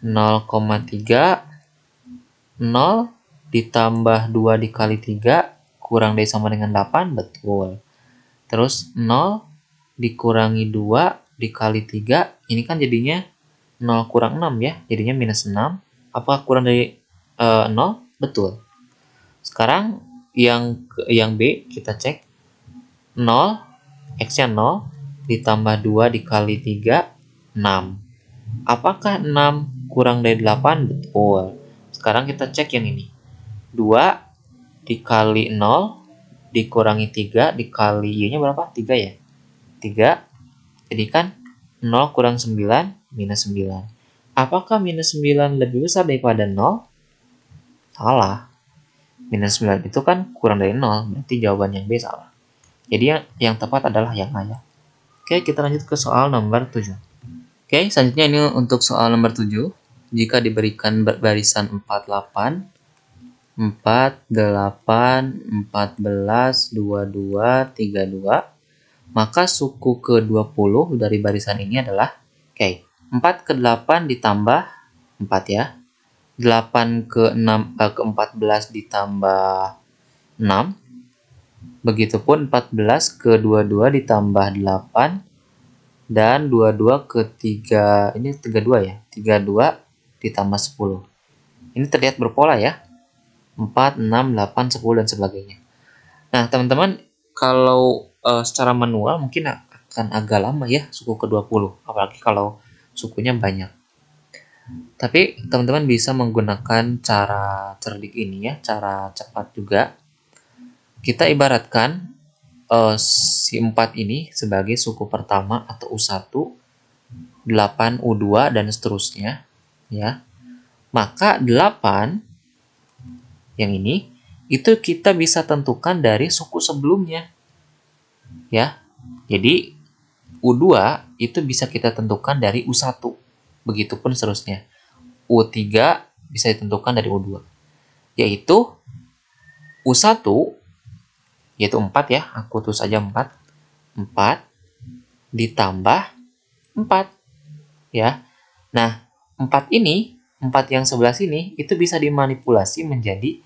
0,3 0 ditambah 2 dikali 3 kurang dari sama dengan 8, betul. Terus 0 dikurangi 2 dikali 3, ini kan jadinya 0 kurang 6 ya, jadinya minus 6. Apakah kurang dari 0? Betul. Sekarang yang B kita cek. 0, X-nya 0 ditambah 2 dikali 3, 6. Apakah 6 kurang dari 8? Betul. Sekarang kita cek yang ini. 2 dikali 0 dikurangi 3 dikali Y-nya berapa? 3 ya? 3. Jadi kan 0 kurang 9 minus 9. Apakah minus 9 lebih besar daripada 0? Salah. Minus 9 itu kan kurang dari 0. Berarti jawaban yang B salah. Jadi yang tepat adalah yang A ya. Oke, kita lanjut ke soal nomor 7. Oke, selanjutnya ini untuk soal nomor 7. Jika diberikan barisan 48, 48, 14, 22, 32, maka suku ke-20 dari barisan ini adalah, 4 ke 8 ditambah 4 ya. 8 ke 14 ditambah 6. Begitupun 14 ke 22 ditambah 8. Dan 22 ke 3, ini 32 ya. 32 ditambah 10. Ini terlihat berpola ya. 4, 6, 8, 10, dan sebagainya. Nah, teman-teman, kalau secara manual mungkin akan agak lama ya suku ke-20. Apalagi kalau sukunya banyak. Tapi teman-teman bisa menggunakan cara cerdik ini ya, cara cepat juga. Kita ibaratkan si 4 ini sebagai suku pertama atau U1, 8 U2 dan seterusnya ya. Maka 8 yang ini itu kita bisa tentukan dari suku sebelumnya ya. Jadi U2 itu bisa kita tentukan dari U1. Begitupun seterusnya. U3 bisa ditentukan dari U2. Yaitu U1 yaitu 4 ya, aku tulis saja 4. 4 ditambah 4 ya. Nah, 4 ini, 4 yang sebelah sini itu bisa dimanipulasi menjadi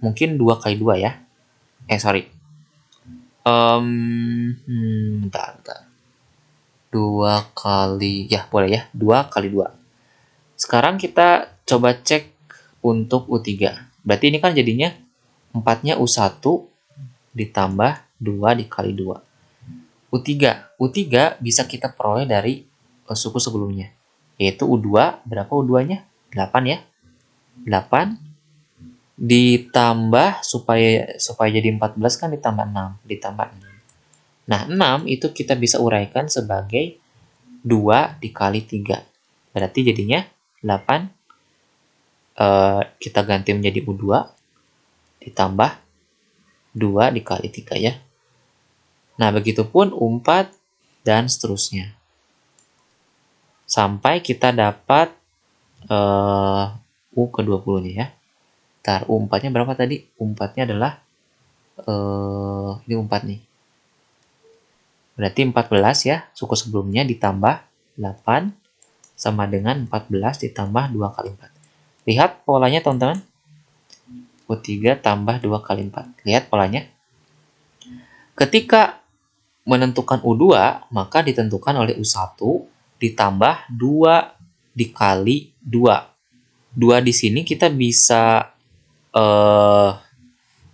mungkin 2 kali 2 ya. Bentar. 2 kali, ya boleh ya, 2 kali 2. Sekarang kita coba cek untuk U3. Berarti ini kan jadinya 4-nya U1 ditambah 2 dikali 2. U3 bisa kita peroleh dari suku sebelumnya. Yaitu U2, berapa U2-nya? 8 ya. 8 ditambah supaya jadi 14 kan ditambah 6. Nah, 6 itu kita bisa uraikan sebagai 2 dikali 3. Berarti jadinya 8 kita ganti menjadi U2 ditambah 2 dikali 3 ya. Nah, begitupun U4 dan seterusnya. Sampai kita dapat U ke-20 nya ya. Ntar, U4-nya berapa tadi? U4-nya adalah ini U4 nih. Berarti 14 ya, suku sebelumnya ditambah 8 sama dengan 14 ditambah 2 kali 4. Lihat polanya teman-teman. U3 tambah 2 kali 4. Lihat polanya. Ketika menentukan U2, maka ditentukan oleh U1 ditambah 2 dikali 2. 2 di sini kita bisa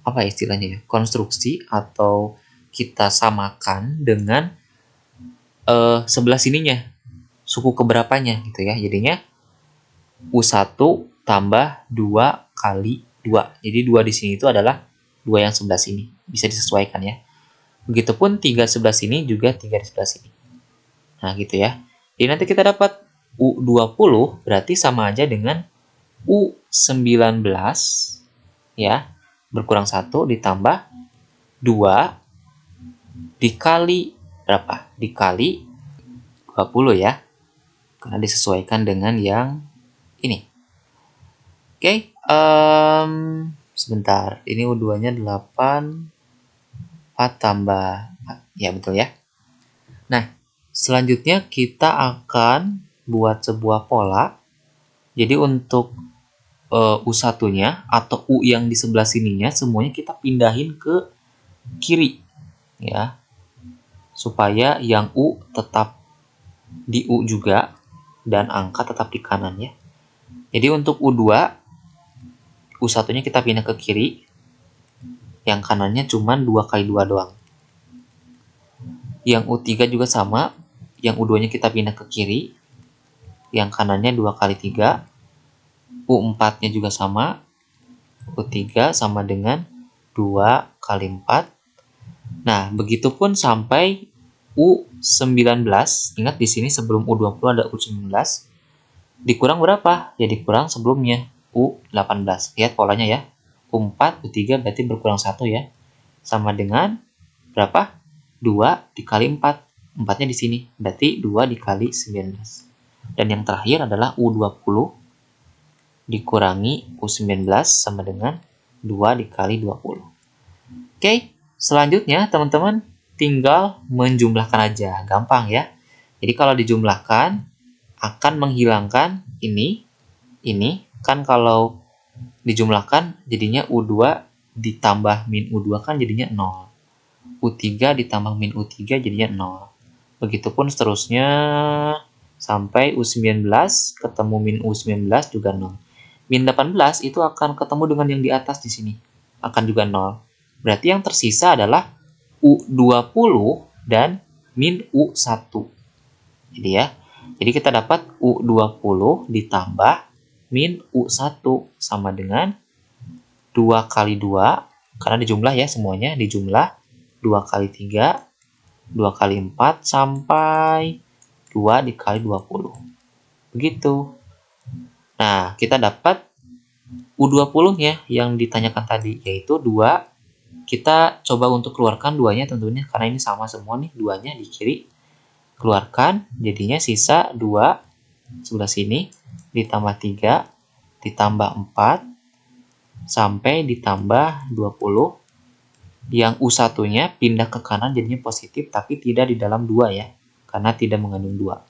apa istilahnya ya? Konstruksi atau kita samakan dengan sebelah sininya. Suku keberapanya gitu ya. Jadinya U1 tambah 2 kali 2. Jadi 2 di sini itu adalah 2 yang sebelah sini. Bisa disesuaikan ya. Begitupun 3 sebelah sini juga 3 di sebelah sini. Nah gitu ya. Jadi nanti kita dapat U20 berarti sama aja dengan U19 ya. Berkurang 1 ditambah 2 dikali berapa? Dikali 20 ya. Karena disesuaikan dengan yang ini. Oke, sebentar. Ini U2-nya 8 4 tambah 4. Ya, betul ya. Nah, selanjutnya kita akan buat sebuah pola. Jadi untuk U1-nya atau U yang di sebelah sininya semuanya kita pindahin ke kiri ya. Supaya yang U tetap di U juga dan angka tetap di kanan ya. Jadi untuk U2 U1-nya kita pindah ke kiri. Yang kanannya cuma 2 kali 2 doang. Yang U3 juga sama. Yang U2-nya kita pindah ke kiri. Yang kanannya 2 kali 3. U4-nya juga sama. U3 sama dengan 2 kali 4. Nah, begitupun sampai U19. Ingat di sini sebelum U20 ada U19. Dikurang berapa? Ya dikurang sebelumnya U18. Lihat polanya ya. U4, U3 berarti berkurang 1 ya. Sama dengan berapa? 2 dikali 4. 4-nya di sini. Berarti 2 dikali 19. Dan yang terakhir adalah U20 dikurangi U19 sama dengan 2 dikali 20. Oke, selanjutnya teman-teman tinggal menjumlahkan aja. Gampang ya. Jadi kalau dijumlahkan akan menghilangkan ini. Kan kalau dijumlahkan jadinya U2 ditambah min U2 kan jadinya 0. U3 ditambah min U3 jadinya 0. Begitupun seterusnya sampai U19 ketemu min U19 juga 0. Min 18 itu akan ketemu dengan yang di atas di sini. Akan juga 0. Berarti yang tersisa adalah U20 dan min U1. Jadi ya. Jadi kita dapat U20 ditambah min U1 sama dengan 2 kali 2. Karena dijumlah ya semuanya. Dijumlah 2 kali 3. 2 kali 4 sampai 2 dikali 20. Begitu. Nah, kita dapat U20-nya yang ditanyakan tadi, yaitu 2. Kita coba untuk keluarkan 2-nya tentunya, karena ini sama semua nih, 2-nya di kiri. Keluarkan, jadinya sisa 2 sebelah sini, ditambah 3, ditambah 4, sampai ditambah 20. Yang U1-nya pindah ke kanan jadinya positif, tapi tidak di dalam 2 ya, karena tidak mengandung 2.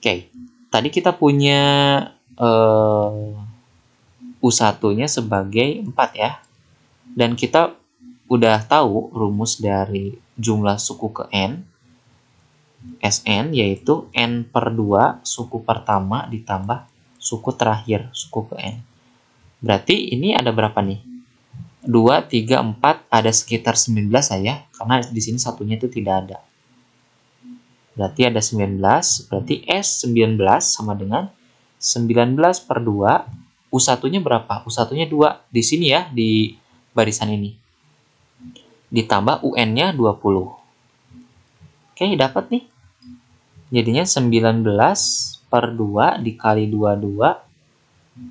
Oke, tadi kita punya U1-nya sebagai 4 ya. Dan kita udah tahu rumus dari jumlah suku ke N, Sn, yaitu N per 2 suku pertama ditambah suku terakhir, suku ke N. Berarti ini ada berapa nih? 2, 3, 4, ada sekitar 19 ya, karena di sini satunya itu tidak ada. Berarti ada 19, berarti S19 sama dengan 19 per 2, U1-nya berapa? U1-nya 2, di sini ya, di barisan ini. Ditambah UN-nya 20. Oke, dapat nih. Jadinya 19 per 2 dikali 22,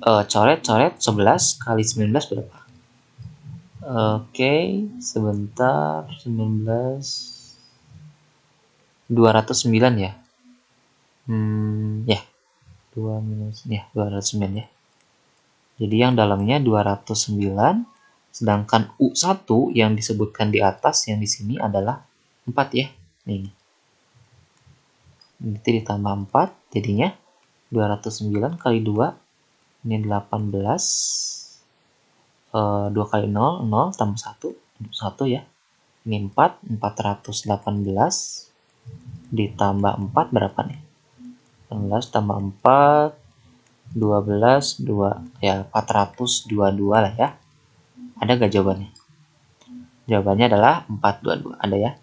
coret-coret 11 kali 19 berapa? Oke, sebentar, 19... 209 ya. Ya. 2 minus ya, 209 ya. Jadi yang dalamnya 209, sedangkan U1 yang disebutkan di atas yang di sini adalah 4 ya. Ini. Nanti ditambah 4 jadinya 209 kali 2 ini 18. 2 kali 0, 0 tambah 1, 1 ya. Ini 4, 418 ditambah 4 berapa nih? 16 tambah 4, 12, 2, ya 422 lah ya. Ada gak jawabannya? Jawabannya adalah 422, ada ya.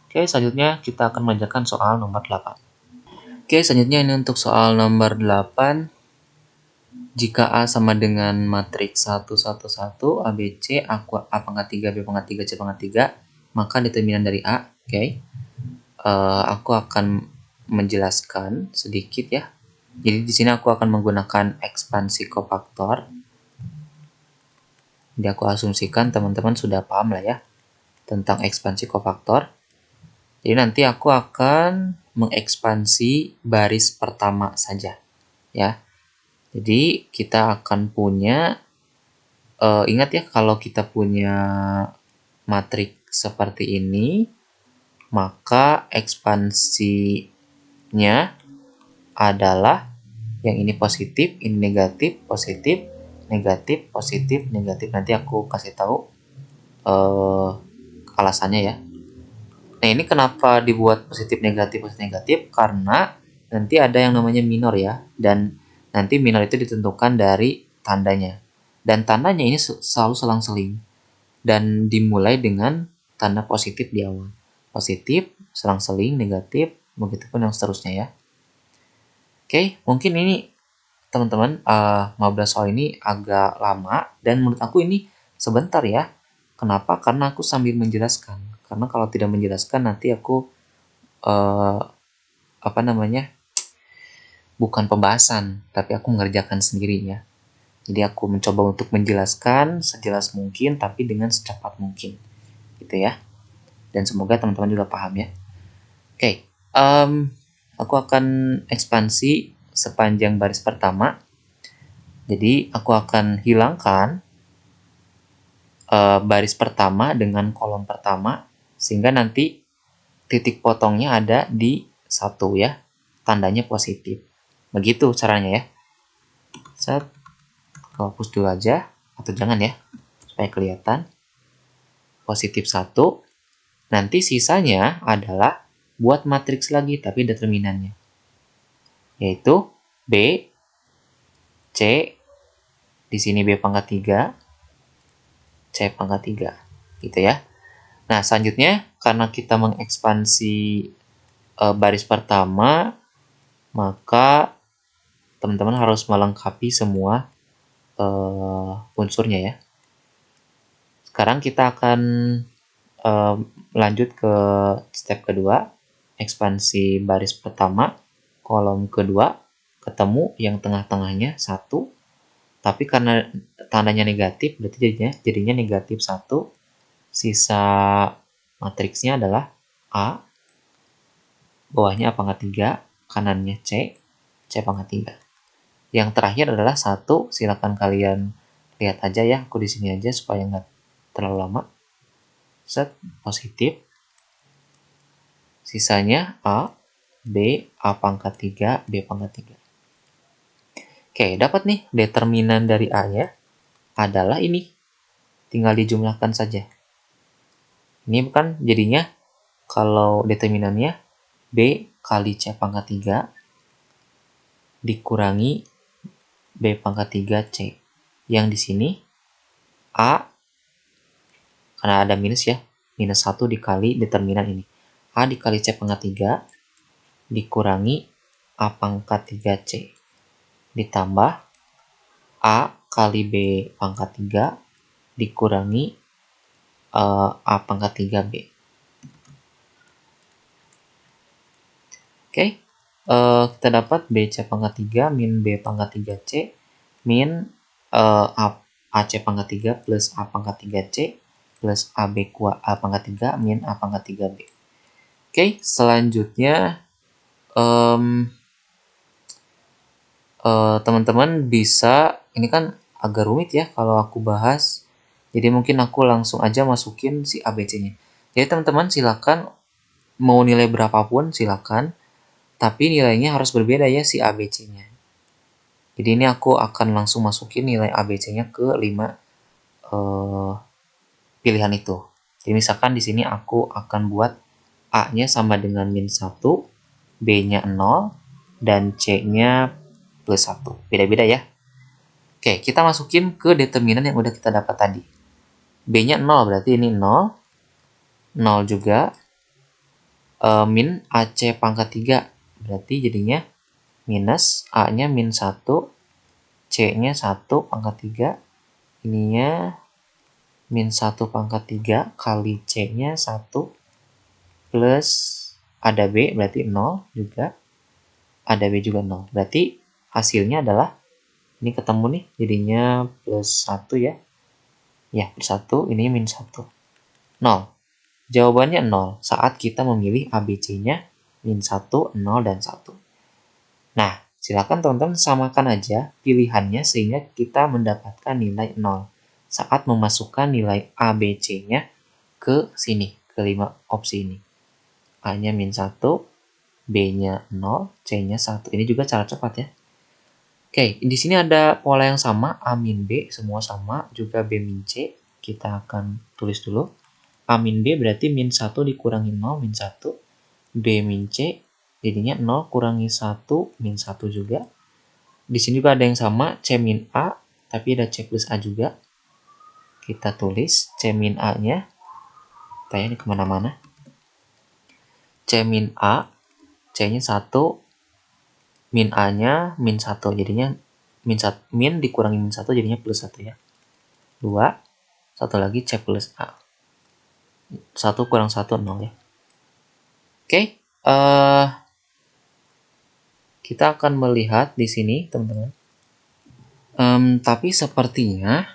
Oke, selanjutnya kita akan mengerjakan soal nomor 8. Oke, selanjutnya ini untuk soal nomor 8. Jika A sama dengan matriks 1, 1, 1, ABC, A pangkat 3, B pangkat 3, C pangkat 3, maka determinan dari A. Oke. Aku akan menjelaskan sedikit ya. Jadi di sini aku akan menggunakan ekspansi kofaktor. Jadi aku asumsikan teman-teman sudah paham lah ya tentang ekspansi kofaktor. Jadi nanti aku akan mengekspansi baris pertama saja ya. Jadi kita akan punya ingat ya, kalau kita punya matriks seperti ini, maka ekspansinya adalah yang ini positif, ini negatif, positif, negatif, positif, negatif. Nanti aku kasih tahu alasannya ya. Nah, ini kenapa dibuat positif, negatif, positif, negatif? Karena nanti ada yang namanya minor ya. Dan nanti minor itu ditentukan dari tandanya. Dan tandanya ini selalu selang-seling. Dan dimulai dengan tanda positif di awal. positif, selang-seling, negatif, begitupun yang seterusnya ya. Oke, mungkin ini teman-teman 15 soal ini agak lama dan menurut aku ini sebentar ya. Kenapa? Karena aku sambil menjelaskan. Karena kalau tidak menjelaskan nanti aku bukan pembahasan, tapi aku mengerjakan sendirinya. Jadi aku mencoba untuk menjelaskan sejelas mungkin tapi dengan secepat mungkin. Gitu ya. Dan semoga teman-teman juga paham ya. Oke, aku akan ekspansi sepanjang baris pertama. Jadi aku akan hilangkan baris pertama dengan kolom pertama sehingga nanti titik potongnya ada di 1 ya. Tandanya positif. Begitu caranya ya. Set, hapus dulu aja atau jangan ya supaya kelihatan. Positif 1. Nanti sisanya adalah buat matriks lagi tapi determinannya. Yaitu B, C, di sini B pangkat 3, C pangkat 3. Gitu ya. Nah, selanjutnya karena kita mengekspansi baris pertama, maka teman-teman harus melengkapi semua unsurnya ya. Sekarang kita akan lanjut ke step kedua, ekspansi baris pertama, kolom kedua, ketemu yang tengah-tengahnya 1, tapi karena tandanya negatif, berarti jadinya negatif 1, sisa matriksnya adalah A, bawahnya A pangkat 3, kanannya C, C pangkat 3. Yang terakhir adalah 1, silakan kalian lihat aja ya, aku di sini aja supaya nggak terlalu lama. Set, positif. Sisanya A, B, A pangkat 3, B pangkat 3. Oke, dapat nih determinan dari A-nya adalah ini. Tinggal dijumlahkan saja. Ini kan jadinya kalau determinannya B kali C pangkat 3 dikurangi B pangkat 3 C. Yang di sini A, karena ada minus ya, minus 1 dikali determinan ini. A dikali C pangkat 3 dikurangi A pangkat 3C. Ditambah A kali B pangkat 3 dikurangi A pangkat 3B. Oke, kita dapat BC pangkat 3 min B pangkat 3C min AC pangkat 3 plus A pangkat 3C plus AB kuat A pangkat 3 min A pangkat 3B. Oke, selanjutnya teman-teman bisa, ini kan agak rumit ya kalau aku bahas, jadi mungkin aku langsung aja masukin si ABC-nya. Jadi teman-teman silakan mau nilai berapapun silakan, tapi nilainya harus berbeda ya si ABC-nya. Jadi ini aku akan langsung masukin nilai ABC-nya ke 5 pilihan itu. Jadi misalkan di sini aku akan buat A-nya sama dengan min 1, B-nya 0, dan C-nya plus 1. Beda-beda ya. Oke, kita masukin ke determinan yang udah kita dapat tadi. B-nya 0, berarti ini 0. 0 juga. Min AC pangkat 3. Berarti jadinya minus A-nya min 1, C-nya 1 pangkat 3, ininya min 1 pangkat 3 kali C-nya 1 plus ada B berarti 0 juga, ada B juga 0. Berarti hasilnya adalah ini ketemu nih jadinya plus 1 ya. Ya, plus 1, ini min 1. 0. Jawabannya 0 saat kita memilih ABC-nya min 1, 0, dan 1. Nah, silakan teman-teman samakan aja pilihannya sehingga kita mendapatkan nilai 0 saat memasukkan nilai ABC-nya ke sini, ke 5 opsi ini. A-nya min 1, B-nya 0, C-nya 1. Ini juga cara cepat ya. Oke, di sini ada pola yang sama, A min B, semua sama, juga B min C. Kita akan tulis dulu. A min B berarti min 1 dikurangi 0, min 1. B min C, jadinya 0 kurangi 1, min 1 juga. Di sini juga ada yang sama, C min A, tapi ada C plus A juga. Kita tulis C min A-nya. Tanya ini kemana-mana. C min A, C-nya 1, min A-nya min 1, jadinya min dikurangi min 1 jadinya plus 1 ya. 2, satu lagi C plus A. 1 kurang 1, 0 ya. Oke, kita akan melihat di sini, teman-teman. Tapi sepertinya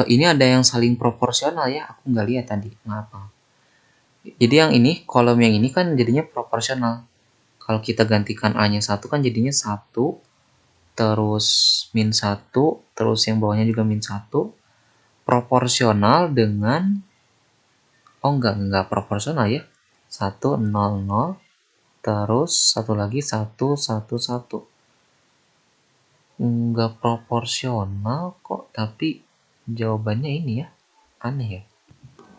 ini ada yang saling proporsional ya. Aku nggak lihat tadi, maaf. Jadi yang ini, kolom yang ini kan jadinya proporsional. Kalau kita gantikan A-nya 1 kan jadinya 1, terus min 1, terus yang bawahnya juga min 1, proporsional dengan, enggak proporsional ya. 1, 0, 0, terus satu lagi 1, 1, 1. Enggak proporsional kok, tapi jawabannya ini ya. Aneh ya.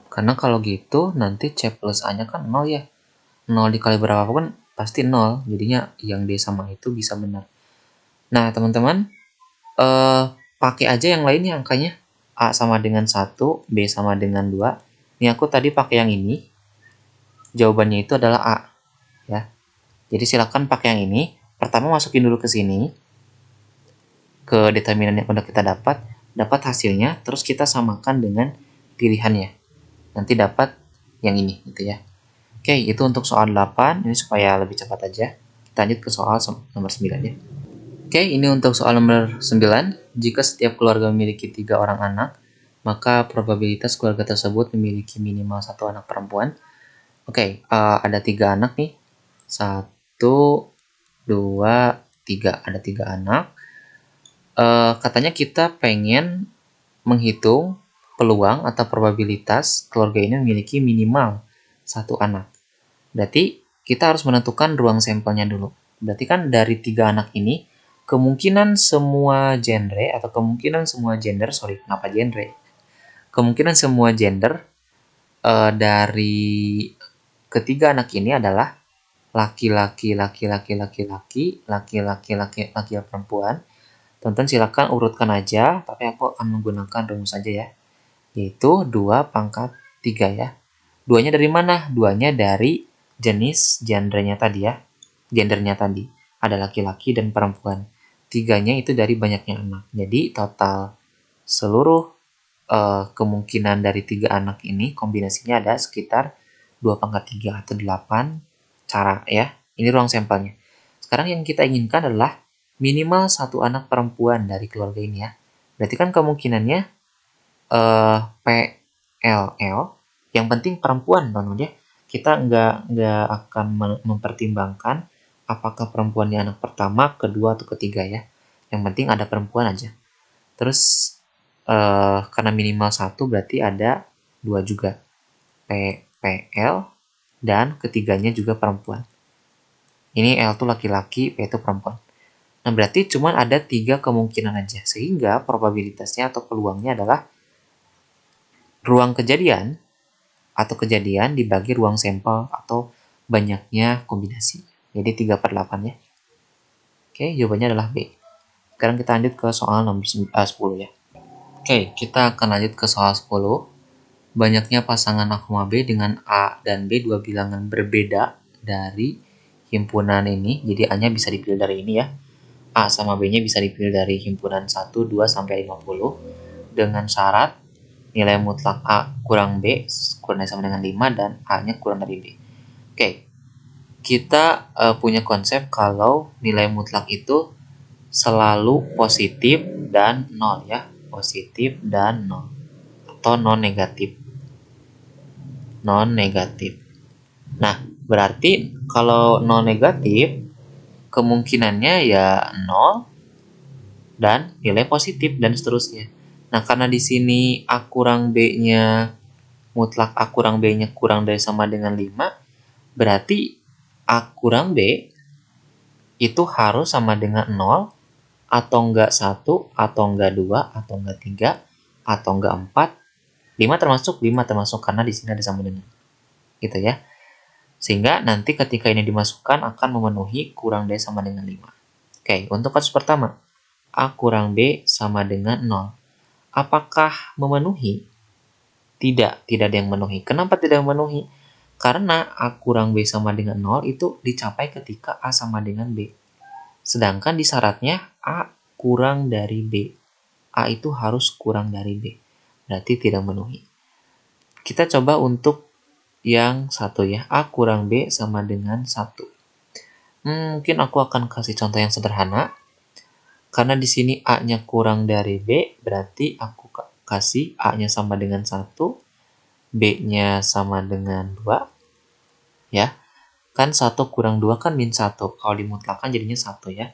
Karena kalau gitu nanti C plus A-nya kan 0 ya. 0 dikali berapapun pasti 0. Jadinya yang D sama itu bisa benar. Nah, teman-teman, pakai aja yang lainnya angkanya. A sama dengan 1, B sama dengan 2. Ini aku tadi pakai yang ini. Jawabannya itu adalah A. Ya. Jadi silakan pakai yang ini. Pertama masukin dulu ke sini. Ke determinan yang udah kita dapat hasilnya, terus kita samakan dengan pilihannya. Nanti dapat yang ini gitu ya. Oke, itu untuk soal 8. Ini supaya lebih cepat aja. Kita lanjut ke soal nomor 9 ya. Oke, ini untuk soal nomor 9. Jika setiap keluarga memiliki 3 orang anak, maka probabilitas keluarga tersebut memiliki minimal 1 anak perempuan. Oke, ada 3 anak nih. 1, 2, 3. Ada 3 anak. Katanya kita pengen menghitung peluang atau probabilitas keluarga ini memiliki minimal 1 anak. Berarti kita harus menentukan ruang sampelnya dulu. Berarti kan dari 3 anak ini, kemungkinan semua genre, kenapa genre? Kemungkinan semua gender dari ketiga anak ini adalah laki-laki perempuan. Teman-teman silakan urutkan aja, tapi aku akan menggunakan rumus aja ya. Yaitu 2 pangkat 3 ya. 2-nya dari mana? 2-nya dari jenis gendernya tadi ya. Gendernya tadi. Ada laki-laki dan perempuan. 3-nya itu dari banyaknya anak. Jadi total seluruh kemungkinan dari 3 anak ini kombinasinya ada sekitar 2 pangkat 3 atau 8 cara ya. Ini ruang sampelnya. Sekarang yang kita inginkan adalah minimal 1 anak perempuan dari keluarga ini ya. Berarti kan kemungkinannya PLL, yang penting perempuan teman-teman ya. Kita nggak akan mempertimbangkan apakah perempuan ini anak pertama, kedua, atau ketiga ya. Yang penting ada perempuan aja. Terus karena minimal 1 berarti ada 2 juga. PL dan ketiganya juga perempuan. Ini L itu laki-laki, P itu perempuan. Nah, berarti cuma ada 3 kemungkinan aja. Sehingga probabilitasnya atau peluangnya adalah ruang kejadian atau kejadian dibagi ruang sampel atau banyaknya kombinasi. Jadi 3/8 ya. Oke, jawabannya adalah B. Sekarang kita lanjut ke soal nomor 10 ya. Oke, kita akan lanjut ke soal 10. Banyaknya pasangan A, B dengan A dan B dua bilangan berbeda dari himpunan ini. Jadi A-nya bisa dipilih dari ini ya. A sama B-nya bisa dipilih dari himpunan 1, 2, sampai 50. Dengan syarat nilai mutlak A kurang B kurang dari sama dengan 5 dan A-nya kurang dari B. Oke, kita punya konsep kalau nilai mutlak itu selalu positif dan 0 ya. Positif dan 0 atau non negatif. Nah, berarti kalau non negatif kemungkinannya ya 0 dan nilai positif dan seterusnya. Nah, karena di sini A kurang B-nya mutlak A kurang B-nya kurang dari sama dengan 5, berarti A kurang B itu harus sama dengan 0 atau enggak 1 atau enggak 2 atau enggak 3 atau enggak 4. 5 termasuk karena di sini ada sama dengan. Gitu ya. Sehingga nanti ketika ini dimasukkan akan memenuhi kurang dari sama dengan 5. Oke, untuk kasus pertama, A kurang B sama dengan 0. Apakah memenuhi? Tidak ada yang memenuhi. Kenapa tidak memenuhi? Karena A kurang B sama dengan 0 itu dicapai ketika A sama dengan B. Sedangkan di syaratnya A kurang dari B. A itu harus kurang dari B. Berarti tidak memenuhi. Kita coba untuk yang satu ya. A kurang B sama dengan 1. Mungkin aku akan kasih contoh yang sederhana. Karena di sini A-nya kurang dari B, berarti aku kasih A-nya sama dengan 1, B-nya sama dengan 2. Ya, kan 1 kurang 2 kan min 1. Kalau dimutlakan jadinya 1 ya.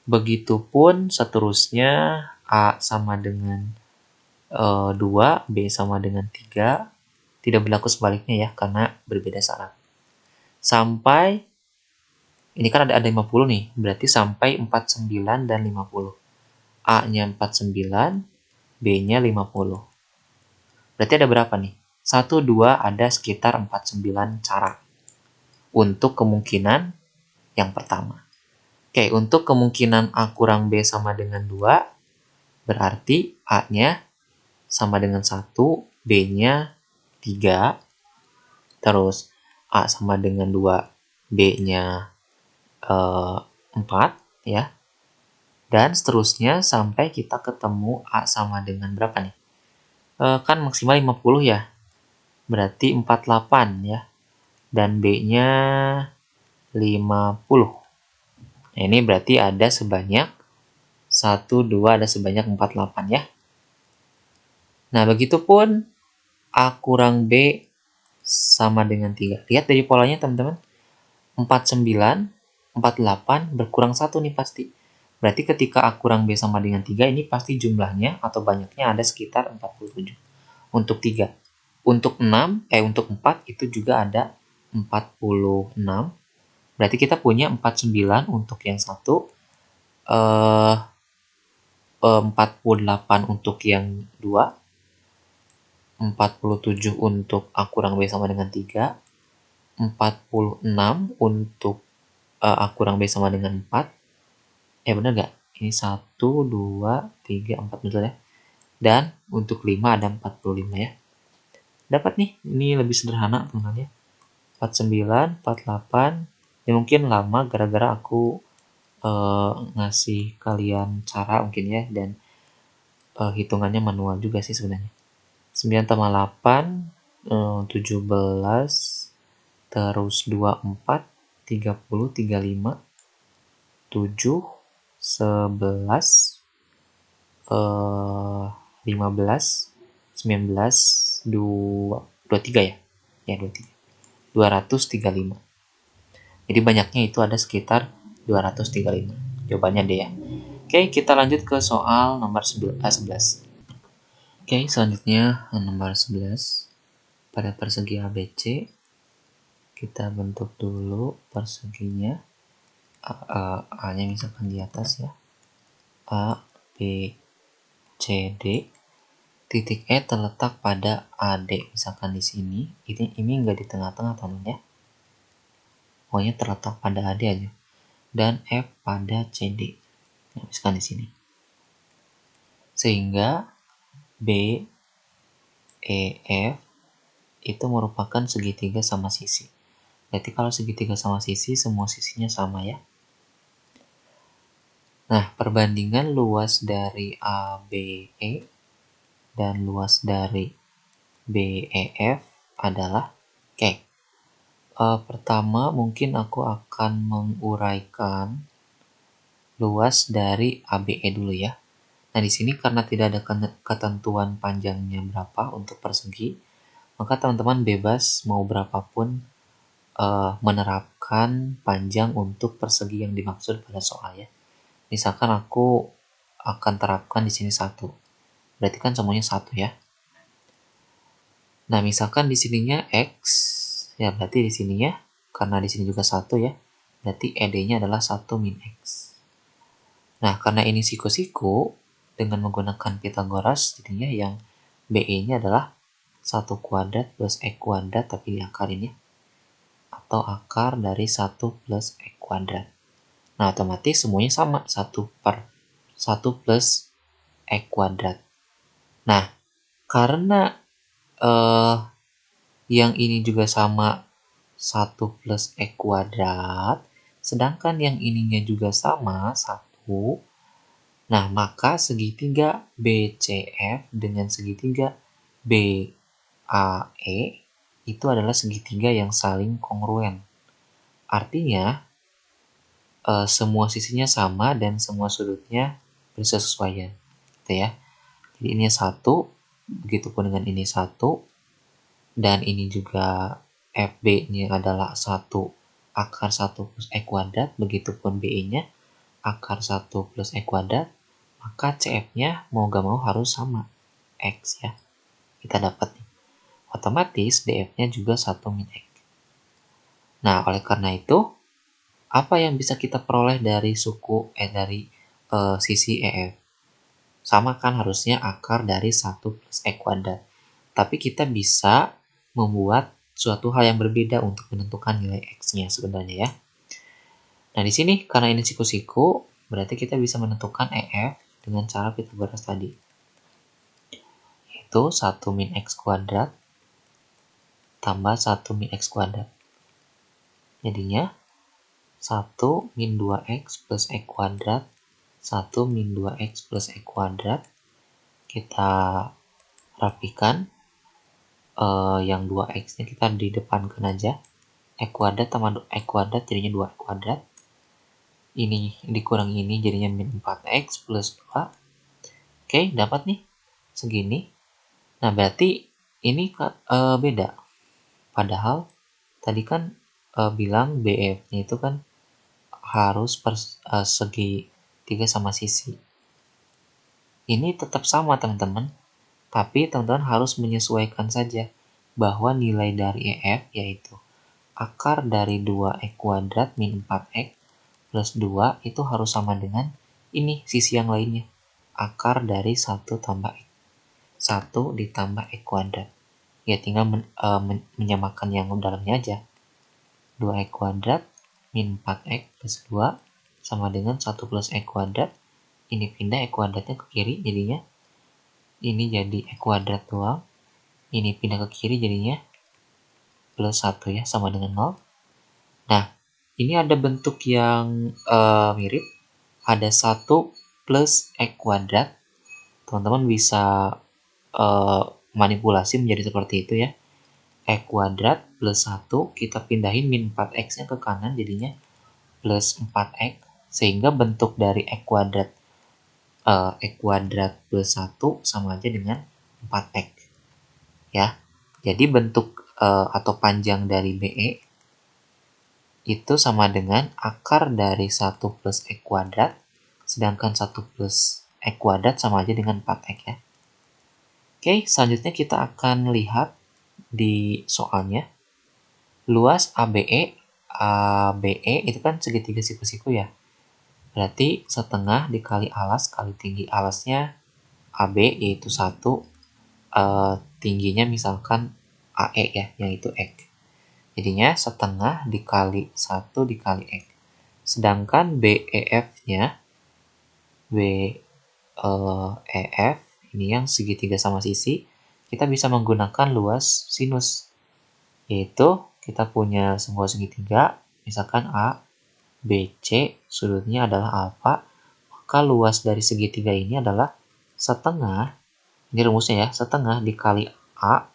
Begitupun seterusnya A sama dengan 2, B sama dengan 3. Tidak berlaku sebaliknya ya, karena berbeda syarat. Sampai, ini kan ada 50 nih, berarti sampai 49 dan 50. A-nya 49, B-nya 50. Berarti ada berapa nih? 1, 2, ada sekitar 49 cara. Untuk kemungkinan yang pertama. Oke, untuk kemungkinan A kurang B sama dengan 2, berarti A-nya sama dengan 1, B-nya 3, terus A sama dengan 2, B-nya 4, ya. Dan seterusnya sampai kita ketemu A sama dengan berapa nih? Kan maksimal 50 ya, berarti 48 ya. Dan B-nya 50. Nah, ini berarti ada sebanyak 1, 2, ada sebanyak 48 ya. Nah, begitupun A kurang B sama dengan 3. Lihat dari polanya teman-teman. 49, 48, berkurang 1 nih pasti. Berarti ketika A kurang B sama dengan 3, ini pasti jumlahnya atau banyaknya ada sekitar 47. Untuk 3. Untuk 4 itu juga ada 46. Berarti kita punya 49 untuk yang satu, 48 untuk yang 2, 47 untuk A kurang B sama dengan 3, 46 untuk A kurang B sama dengan 4. Bener nggak? Ini 1, 2, 3, 4 betul ya. Dan untuk 5 ada 45 ya. Dapat nih, ini lebih sederhana teman-teman ya. 49, 48. Ya mungkin lama gara-gara aku ngasih kalian cara mungkin ya, dan hitungannya manual juga sih sebenarnya. 9 tambah 8, 17, terus 24, 30, 35, 7, 11, 15, 19, 23 ya? Ya, 23. 235. Jadi banyaknya itu ada sekitar 235. Jawabannya D ya. Oke, kita lanjut ke soal nomor 11. Oke, selanjutnya nomor 11. Pada persegi ABC, kita bentuk dulu perseginya. A-nya misalkan di atas ya. A, B, C, D. Titik E terletak pada AD, misalkan di sini. Ini nggak di tengah-tengah teman ya. Pokoknya terletak pada AD aja. Dan F pada CD. Nah, misalkan di sini. Sehingga B, E, F itu merupakan segitiga sama sisi. Berarti kalau segitiga sama sisi, semua sisinya sama ya. Nah, perbandingan luas dari ABE dan luas dari BEF adalah, pertama mungkin aku akan menguraikan luas dari ABE dulu ya. Nah, di sini karena tidak ada ketentuan panjangnya berapa untuk persegi, maka teman-teman bebas mau berapapun menerapkan panjang untuk persegi yang dimaksud pada soal ya. Misalkan aku akan terapkan di sini 1. Berarti kan semuanya 1 ya. Nah, misalkan di sininya X, ya berarti di sininya, karena di sini juga 1 ya, berarti ED-nya adalah 1 min X. Nah, karena ini siku-siku, dengan menggunakan Pythagoras, jadinya yang BE-nya adalah 1 kuadrat plus X kuadrat, tapi diakarin ya. Atau akar dari 1 plus X kuadrat. Nah, otomatis semuanya sama, 1 plus X kuadrat. Nah, karena yang ini juga sama 1 plus X kuadrat, sedangkan yang ininya juga sama 1. Nah, maka segitiga BCF dengan segitiga BAE itu adalah segitiga yang saling kongruen. Artinya, semua sisinya sama dan semua sudutnya bersesuaian. Gitu ya. Jadi ini 1, begitupun dengan ini 1, dan ini juga FB-nya adalah 1 akar 1 plus E kuadrat, begitupun BE-nya akar 1 plus E kuadrat, maka CF-nya mau gak mau harus sama, X ya. Kita dapat nih. Otomatis DF-nya juga 1 min X. Nah, oleh karena itu, apa yang bisa kita peroleh dari sisi EF? Sama kan harusnya akar dari 1 plus E kuadrat. Tapi kita bisa membuat suatu hal yang berbeda untuk menentukan nilai X-nya sebenarnya ya. Nah, di sini karena ini siku-siku, berarti kita bisa menentukan EF dengan cara Pythagoras tadi. Yaitu 1 min X kuadrat tambah 1 min X kuadrat. Jadinya 1 min 2X plus X kuadrat, 1 min 2X plus X kuadrat. Kita rapikan, yang 2X-nya kita didepankan aja. X kuadrat tambah X kuadrat jadinya 2X kuadrat. Ini dikurang ini jadinya min 4X plus 2. Oke, dapat nih segini. Nah, berarti ini beda. Padahal tadi kan bilang BF-nya itu kan harus segi 3 sama sisi. Ini tetap sama teman-teman, tapi teman-teman harus menyesuaikan saja bahwa nilai dari EF yaitu akar dari 2X kuadrat min 4X plus 2 itu harus sama dengan ini sisi yang lainnya, akar dari 1 tambah X. 1 ditambah X kuadrat. Ya tinggal menyamakan yang dalamnya aja. 2X kuadrat min 4X plus 2 sama dengan 1 plus X kuadrat. Ini pindah X kuadratnya ke kiri jadinya. Ini jadi X kuadrat doang. Ini pindah ke kiri jadinya plus 1 ya, sama dengan 0. Nah, ini ada bentuk yang mirip. Ada 1 plus X kuadrat. Teman-teman bisa manipulasi menjadi seperti itu ya. X kuadrat plus 1, kita pindahin min 4X-nya ke kanan jadinya plus 4X, sehingga bentuk dari X kuadrat plus 1 sama aja dengan 4X. Ya. Jadi bentuk atau panjang dari BE itu sama dengan akar dari 1 plus X kuadrat, sedangkan 1 plus X kuadrat sama aja dengan 4X ya. Oke, selanjutnya kita akan lihat di soalnya. Luas ABE itu kan segitiga siku-siku ya. Berarti setengah dikali alas kali tinggi alasnya AB yaitu 1, tingginya misalkan AE ya, yaitu X. Jadinya setengah dikali 1 dikali X. Sedangkan BEF-nya, BEF ini yang segitiga sama sisi, kita bisa menggunakan luas sinus. Yaitu kita punya sebuah segitiga, misalkan A, B, C, sudutnya adalah alfa, maka luas dari segitiga ini adalah setengah, ini rumusnya ya, setengah dikali A,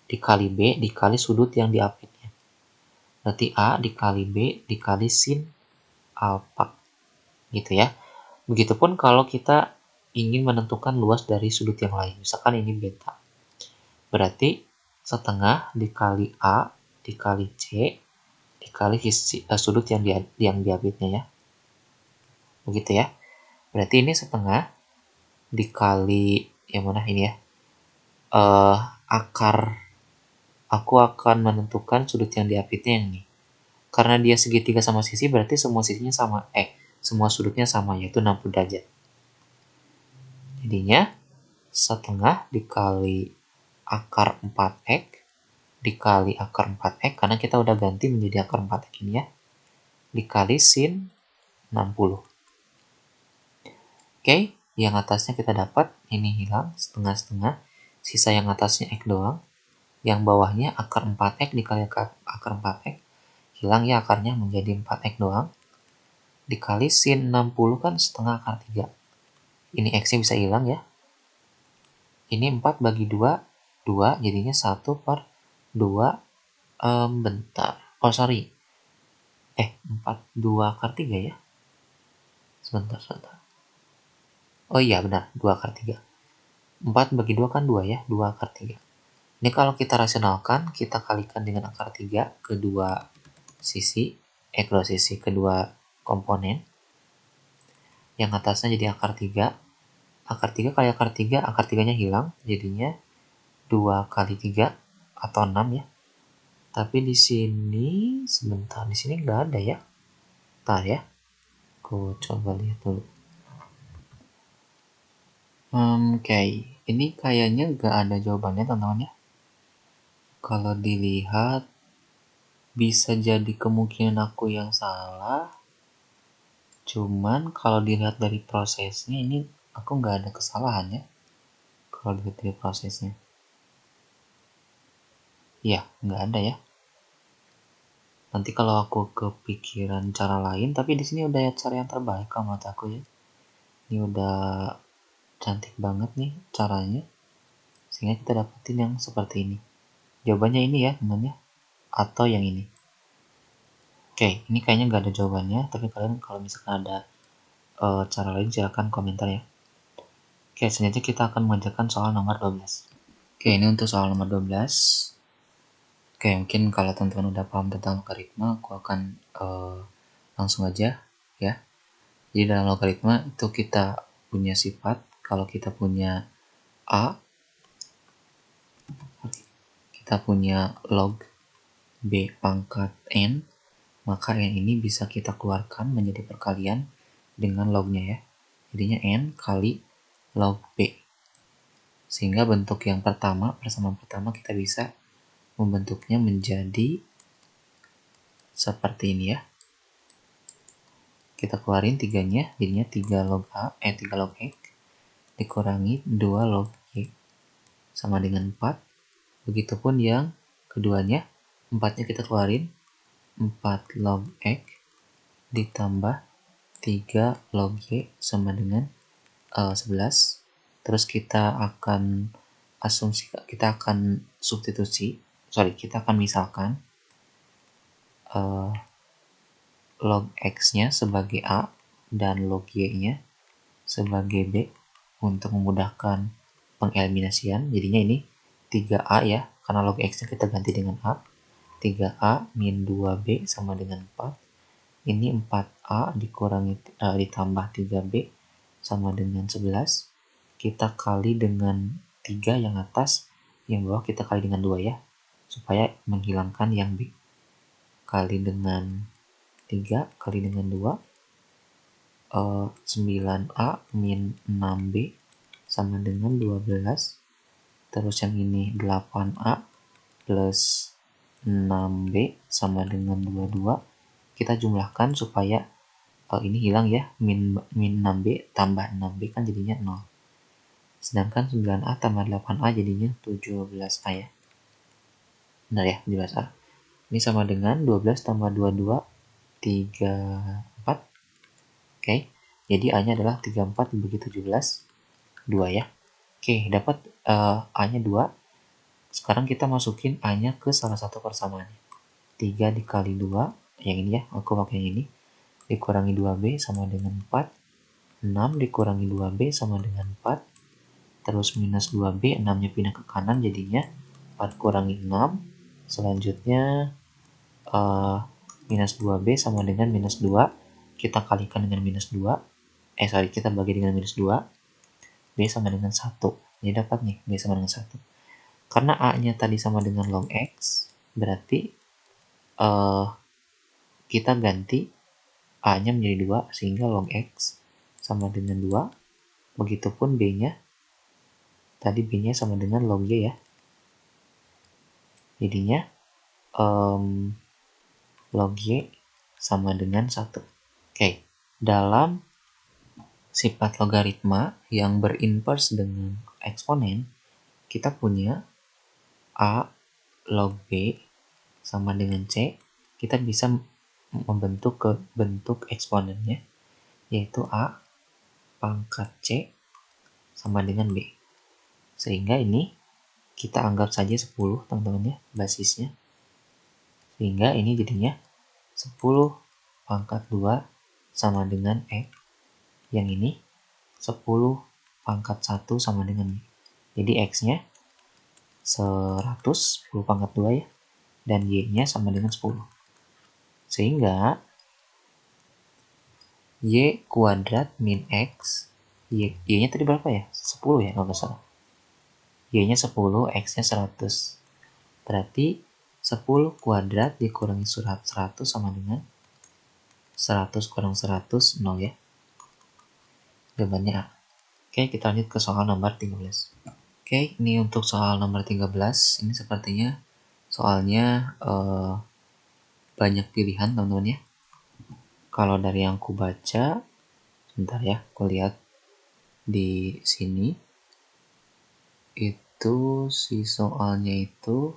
dikali B, dikali sudut yang diapitnya. Berarti A dikali B, dikali sin alfa. Gitu ya. Begitupun kalau kita ingin menentukan luas dari sudut yang lain, misalkan ini beta. Berarti setengah dikali A, dikali C, dikali sudut yang diapitnya ya. Begitu ya. Berarti ini setengah dikali yang mana ini ya. Akar, aku akan menentukan sudut yang diapitnya yang ini. Karena dia segitiga sama sisi, berarti semua sisinya sama. Semua sudutnya sama, yaitu 60 derajat. Jadinya setengah dikali akar 4X dikali akar 4X, karena kita udah ganti menjadi akar 4X ini ya, dikali sin 60. Oke, yang atasnya kita dapat, ini hilang setengah-setengah, sisa yang atasnya X doang. Yang bawahnya akar 4x dikali akar 4x. Hilang ya akarnya menjadi 4x doang. Dikali sin 60 kan setengah akar 3. Ini x-nya bisa hilang ya. Ini 4 bagi 2, 2 jadinya 1 per 2. Bentar. Oh sorry. 4, 2 akar 3 ya. Sebentar. Oh iya benar, 2 akar 3. 4 bagi 2 kan 2 ya, 2 akar 3. Ini kalau kita rasionalkan, kita kalikan dengan akar 3 kedua sisi, kedua komponen. Yang atasnya jadi akar 3. Akar 3 kali akar 3, akar 3-nya hilang, jadinya 2 kali 3 atau 6 ya. Tapi di sini, sebentar, di sini nggak ada ya. Bentar ya, aku coba lihat dulu. Oke, ini kayaknya nggak ada jawabannya teman-teman ya. Kalau dilihat, bisa jadi kemungkinan aku yang salah. Cuman kalau dilihat dari prosesnya ini aku nggak ada kesalahan ya. Kalau dilihat dari prosesnya. Ya, nggak ada ya. Nanti kalau aku kepikiran cara lain, tapi di sini udah cara yang terbaik kalau menurut aku ya. Ini udah cantik banget nih caranya. Sehingga kita dapetin yang seperti ini. Jawabannya ini ya teman-teman ya. Atau yang ini. Oke, ini kayaknya nggak ada jawabannya. Tapi kalian kalau misalkan ada cara lain silahkan komentar ya. Oke, selanjutnya kita akan mengerjakan soal nomor 12. Oke, ini untuk soal nomor 12. Oke, mungkin kalau teman-teman udah paham tentang logaritma, aku akan langsung aja ya. Jadi dalam logaritma itu kita punya sifat, kalau kita punya A, kita punya log B pangkat N, maka N ini bisa kita keluarkan menjadi perkalian dengan lognya ya. Jadinya N kali log B. Sehingga bentuk yang pertama, persamaan pertama kita bisa membentuknya menjadi seperti ini ya. Kita keluarin 3-nya, jadinya 3 log A, 3 log X dikurangi 2 log Y sama dengan 4. Begitupun yang keduanya, 4-nya kita keluarin, 4 log X ditambah 3 log Y sama dengan 11. Terus kita akan kita akan misalkan log X-nya sebagai A dan log Y-nya sebagai B untuk memudahkan pengeliminasian. Jadinya ini 3A ya, karena log X-nya kita ganti dengan A. 3A min 2B sama dengan 4. Ini 4A ditambah 3B sama dengan 11. Kita kali dengan 3 yang atas, yang bawah kita kali dengan 2 ya, supaya menghilangkan yang B. Kali dengan 3 kali dengan 2, 9A min 6B sama dengan 12. Terus yang ini 8A plus 6B sama dengan 22. Kita jumlahkan supaya ini hilang ya, min 6B tambah 6B kan jadinya 0. Sedangkan 9A tambah 8A jadinya 17A ya. Benar ya, 17A. Ini sama dengan 12 tambah 22, 34. Oke, jadi A-nya adalah 34 dibagi 17, 2 ya. Oke, dapat A-nya 2. Sekarang kita masukin A-nya ke salah satu persamaan. 3 dikali 2, yang ini ya, aku pakai yang ini, dikurangi 2B sama dengan 4. 6 dikurangi 2B sama dengan 4. Terus minus 2B, 6-nya pindah ke kanan, jadinya 4 kurangi 6. Selanjutnya minus 2B sama dengan minus 2. Kita kalikan dengan minus 2. Kita bagi dengan minus 2. B sama dengan 1. Jadi dapat nih, B sama dengan 1. Karena A-nya tadi sama dengan log X, berarti kita ganti A-nya menjadi 2, sehingga log X sama dengan 2. Begitupun B-nya, tadi B-nya sama dengan log Y ya. Jadinya log Y sama dengan 1. Oke, dalam sifat logaritma yang berinvers dengan eksponen, kita punya A log B sama dengan C, kita bisa membentuk ke bentuk eksponennya, yaitu A pangkat C sama dengan B. Sehingga ini kita anggap saja 10 teman-teman ya, basisnya. Sehingga ini jadinya 10 pangkat 2 sama dengan X. Yang ini 10 pangkat 1 sama dengan Y. Jadi X-nya 100, 10 pangkat 2 ya. Dan Y-nya sama dengan 10. Sehingga Y kuadrat min X, Y-nya tadi berapa ya? 10 ya kalau nggak salah. Y-nya 10, X-nya 100. Berarti 10 kuadrat dikurangi 100 sama dengan 100 kurang 100, 0 ya. Jawabannya A. Oke, kita lanjut ke soal nomor 13. Oke, ini untuk soal nomor 13. Ini sepertinya soalnya banyak pilihan teman-teman ya. Kalau dari yang aku baca, sebentar ya, aku lihat di sini. Itu si soalnya itu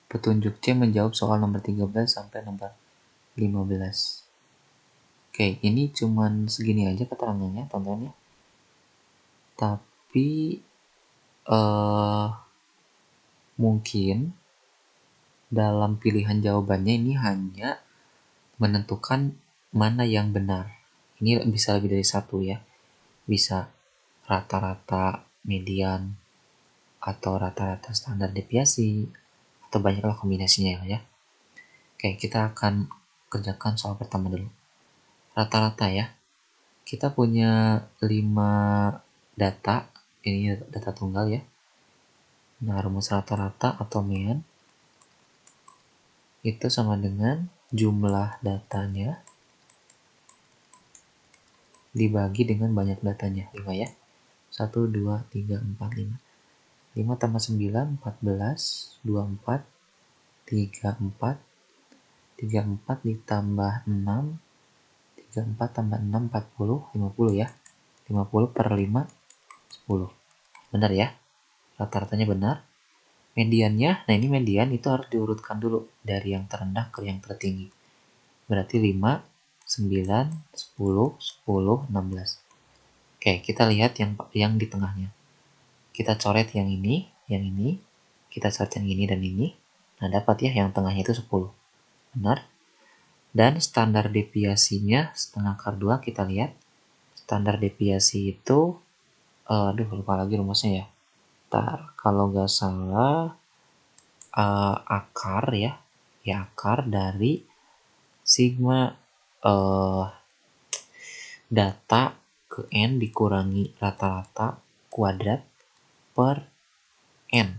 petunjuk C menjawab soal nomor 13 sampai nomor 15. Oke, ini cuman segini aja keterangannya teman-teman ya. Tapi mungkin dalam pilihan jawabannya ini hanya menentukan mana yang benar. Ini bisa lebih dari satu ya. Bisa rata-rata, median, atau rata-rata standar deviasi, atau banyaklah kombinasinya ya. Oke, kita akan kerjakan soal pertama dulu. Rata-rata ya. Kita punya 5 data, ini data tunggal ya. Nah, rumus rata-rata atau mean itu sama dengan jumlah datanya dibagi dengan banyak datanya, 5 ya. 1, 2, 3, 4, 5. 5 tambah 9, 14, 24, 34, 34 ditambah 6, 34 tambah 6, 40, 50 ya. 50 per 5, 10. Benar ya? Rata-ratanya benar. Mediannya, nah ini median itu harus diurutkan dulu dari yang terendah ke yang tertinggi. Berarti 5, 9, 10, 10, 16. Oke, kita lihat yang di tengahnya. Kita coret yang ini, kita coret yang ini dan ini. Nah, dapat ya yang tengahnya itu 10. Benar? Dan standar deviasinya setengah akar 2 kita lihat. Standar deviasi itu, lupa lagi rumusnya ya. Kalau nggak salah, akar ya. Ya, akar dari sigma data ke N dikurangi rata-rata kuadrat per N.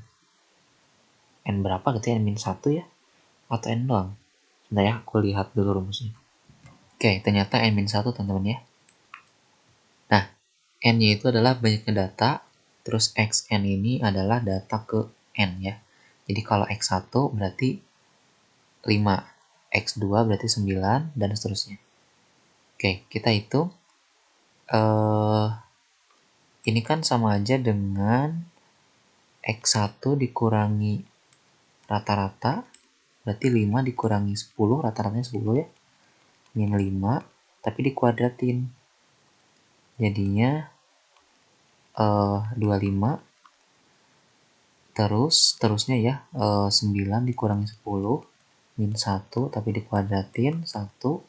N berapa gitu ya? N-1 ya? Atau N doang? Nah ya, aku lihat dulu rumusnya. Oke, ternyata N-1 teman-teman ya. Nah, N-nya itu adalah banyaknya data, terus Xn ini adalah data ke N ya. Jadi kalau X1 berarti 5, X2 berarti 9, dan seterusnya. Oke, kita hitung. Ini kan sama aja dengan X1 dikurangi rata-rata, berarti 5 dikurangi 10, rata-ratanya 10 ya. Min 5, tapi dikuadratin. Jadinya 25. Terusnya ya, 9 dikurangi 10, min 1, tapi dikuadratin 1.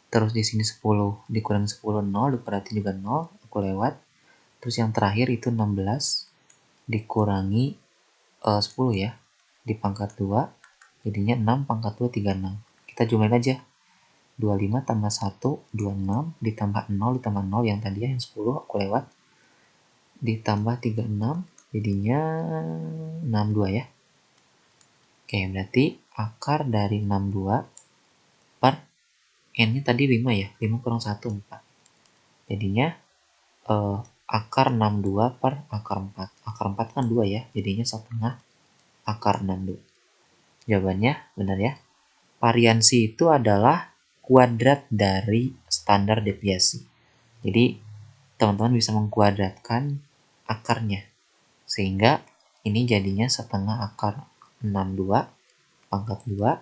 Terus di sini 10 dikurangi 10, 0, dikuadratin juga 0, aku lewat. Terus yang terakhir itu 16 dikurangi 10 ya, di pangkat 2, jadinya 6 pangkat 2, 36. Kita jumlahin aja. 25 tambah 1, 26, ditambah 0, ditambah 0 yang tadi ya, yang 10, aku lewat. Ditambah 36, jadinya 62 ya. Oke, berarti akar dari 62 per N-nya tadi 5 ya, 5 kurang 1, 4. Jadinya akar 62 per akar 4. Akar 4 kan 2 ya, jadinya 1/2 akar 62. Jawabannya benar ya. Variansi itu adalah kuadrat dari standar deviasi. Jadi, teman-teman bisa mengkuadratkan akarnya. Sehingga Ini jadinya setengah akar 62 pangkat 2,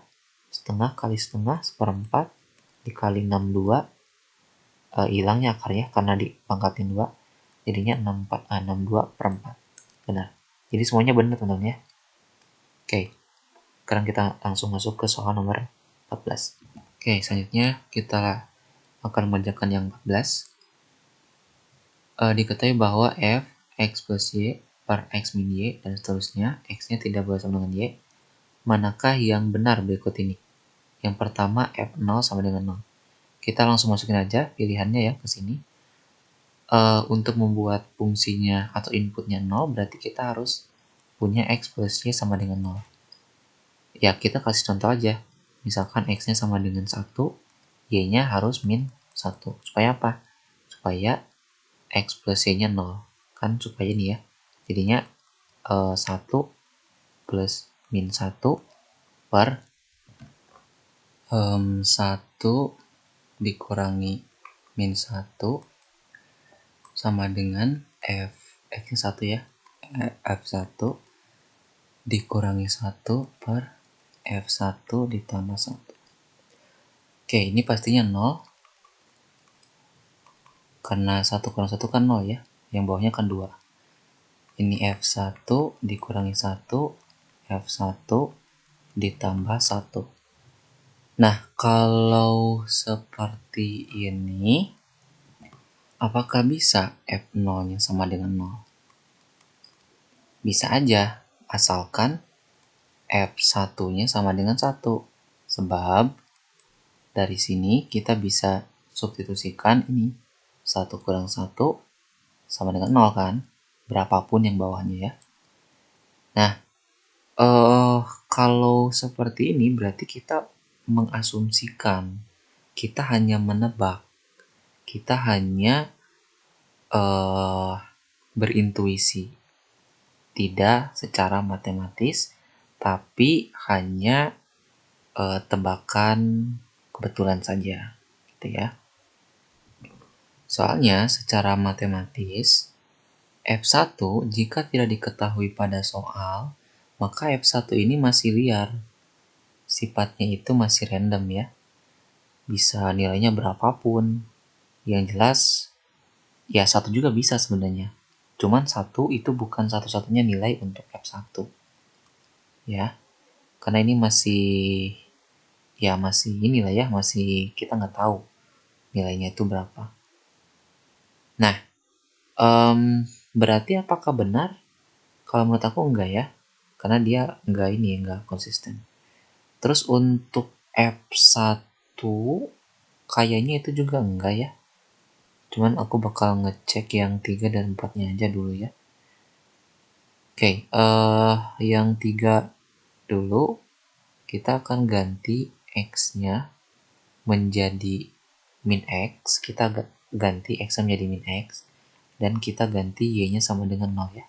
setengah kali setengah seperempat dikali 62, hilangnya akarnya karena dipangkatin 2, jadinya 62 per 4. Benar. Jadi semuanya benar teman-teman ya. Oke, sekarang kita langsung masuk ke soal nomor 14. Oke, selanjutnya kita akan mengerjakan yang 14. Diketahui bahwa f x plus y per x min y dan seterusnya, x-nya tidak boleh sama dengan y. Manakah yang benar berikut ini? Yang pertama, f0 sama dengan 0. Kita langsung masukin aja pilihannya ya ke sini. Untuk membuat fungsinya atau inputnya 0, berarti kita harus punya x plus y sama dengan 0. Ya, kita kasih contoh aja. Misalkan x-nya sama dengan 1, y-nya harus min 1. Supaya apa? Supaya x plus y-nya 0. Kan supaya ini ya. Jadinya 1 plus min 1 per 1 dikurangi min 1 sama dengan x-nya 1 ya. F1 dikurangi 1 per F1 ditambah 1. Oke, ini pastinya 0. Karena 1 kurang 1 kan 0 ya. Yang bawahnya kan 2. Ini F1 dikurangi 1, F1 ditambah 1. Nah, kalau seperti ini, apakah bisa F0-nya sama dengan 0? Bisa aja, asalkan F1-nya sama dengan 1. Sebab dari sini kita bisa substitusikan ini. 1 kurang 1 sama dengan 0 kan? Berapapun yang bawahnya ya. Nah, kalau seperti ini berarti kita mengasumsikan. Kita hanya menebak. Kita hanya berintuisi. Tidak secara matematis, tapi hanya tebakan kebetulan saja. Gitu ya. Soalnya secara matematis, F1 jika tidak diketahui pada soal, maka F1 ini masih liar. Sifatnya itu masih random ya. Bisa nilainya berapapun. Yang jelas, ya 1 juga bisa sebenarnya. Cuman 1 itu bukan satu-satunya nilai untuk F1. Ya, karena ini masih inilah ya, masih kita nggak tahu nilainya itu berapa. Nah, berarti apakah benar? Kalau menurut aku enggak ya, karena dia enggak konsisten. Terus untuk F1 kayaknya itu juga enggak ya. Cuman aku bakal ngecek yang 3 dan 4-nya aja dulu ya. Oke, yang 3 dulu kita akan ganti X-nya menjadi min X. Kita ganti X-nya menjadi min X. Dan kita ganti Y-nya sama dengan 0 ya.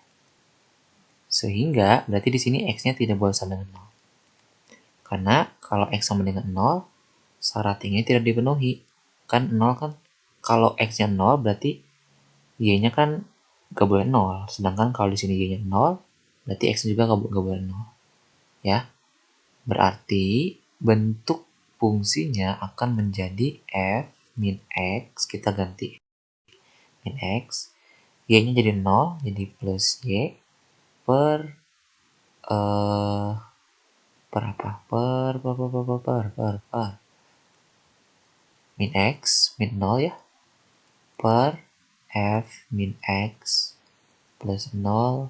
Sehingga berarti di sini X-nya tidak boleh sama dengan 0. Karena kalau X sama dengan 0, syarat ini tidak dipenuhi. Kan 0 kan, kalau X-nya 0 berarti Y-nya kan gak boleh 0. Sedangkan kalau di sini Y-nya 0, berarti X juga gak boleh 0. Ya, berarti bentuk fungsinya akan menjadi F min X. Kita ganti min X. Y-nya jadi 0, jadi plus Y per min X min 0 ya, per F min X plus 0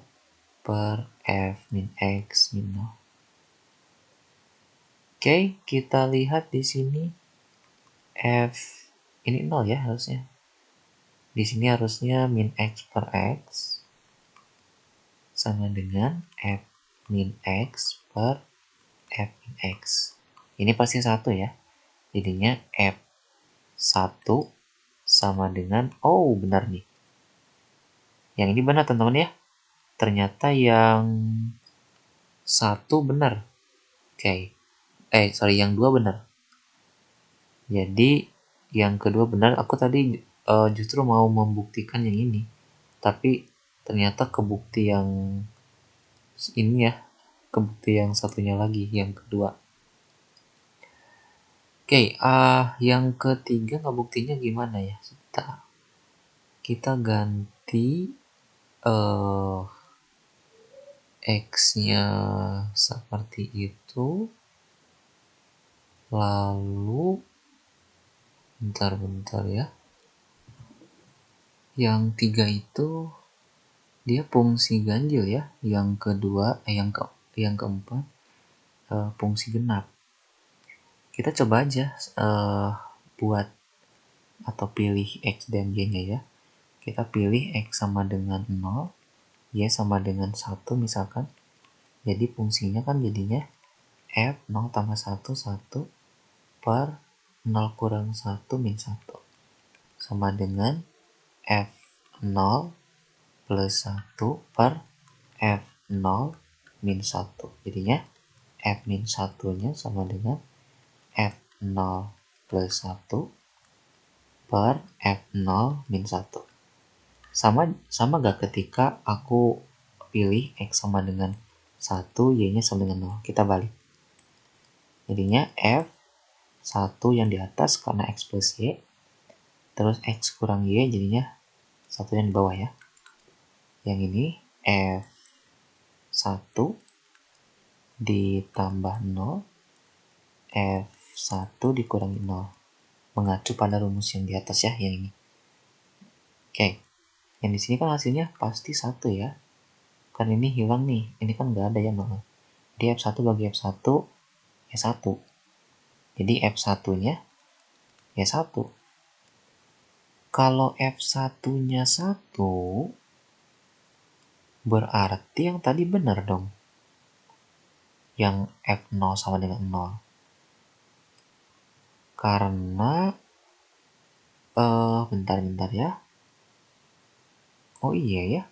per F min X min 0. Oke, kita lihat di sini F ini 0 ya harusnya. Di sini harusnya min X per X sama dengan F min X per F min X. Ini pasti 1 ya. Jadinya F1 sama dengan, benar nih. Yang ini benar teman-teman ya. Ternyata yang 1 benar. Oke. Yang 2 benar. Jadi yang kedua benar. Aku tadi justru mau membuktikan yang ini. Tapi ternyata kebukti yang ini ya, ke bukti yang satunya lagi, yang kedua. Oke, yang ketiga ngebuktinya gimana ya? Kita ganti X-nya seperti itu, lalu bentar ya. Yang tiga itu dia fungsi ganjil ya. Yang kedua, yang keempat fungsi genap. Kita coba aja buat atau pilih X dan Y-nya ya. Kita pilih X sama dengan 0, Y sama dengan 1 misalkan. Jadi fungsinya kan jadinya F 0 tambah 1, 1 per 0 kurang 1 min 1. Sama dengan F 0 plus 1 per F 0 min 1. Jadinya F min 1-nya sama dengan F 0 plus 1 per F 0 min 1. Sama gak ketika aku pilih X sama dengan 1, Y-nya sama dengan 0. Kita balik. Jadinya F 1 yang di atas karena X plus Y. Terus X kurang Y jadinya 1 yang di bawah ya. Yang ini F 1 ditambah 0. F 1 dikurangi 0. Mengacu pada rumus yang di atas ya, yang ini. Oke. Yang di sini kan hasilnya pasti 1 ya. Kan ini hilang nih. Ini kan nggak ada ya 0. Jadi F1 bagi F1 ya 1. Jadi F1-nya ya 1. Kalau F1-nya 1, berarti yang tadi benar dong. Yang F0 sama dengan 0. Karena bentar ya. Oh iya ya.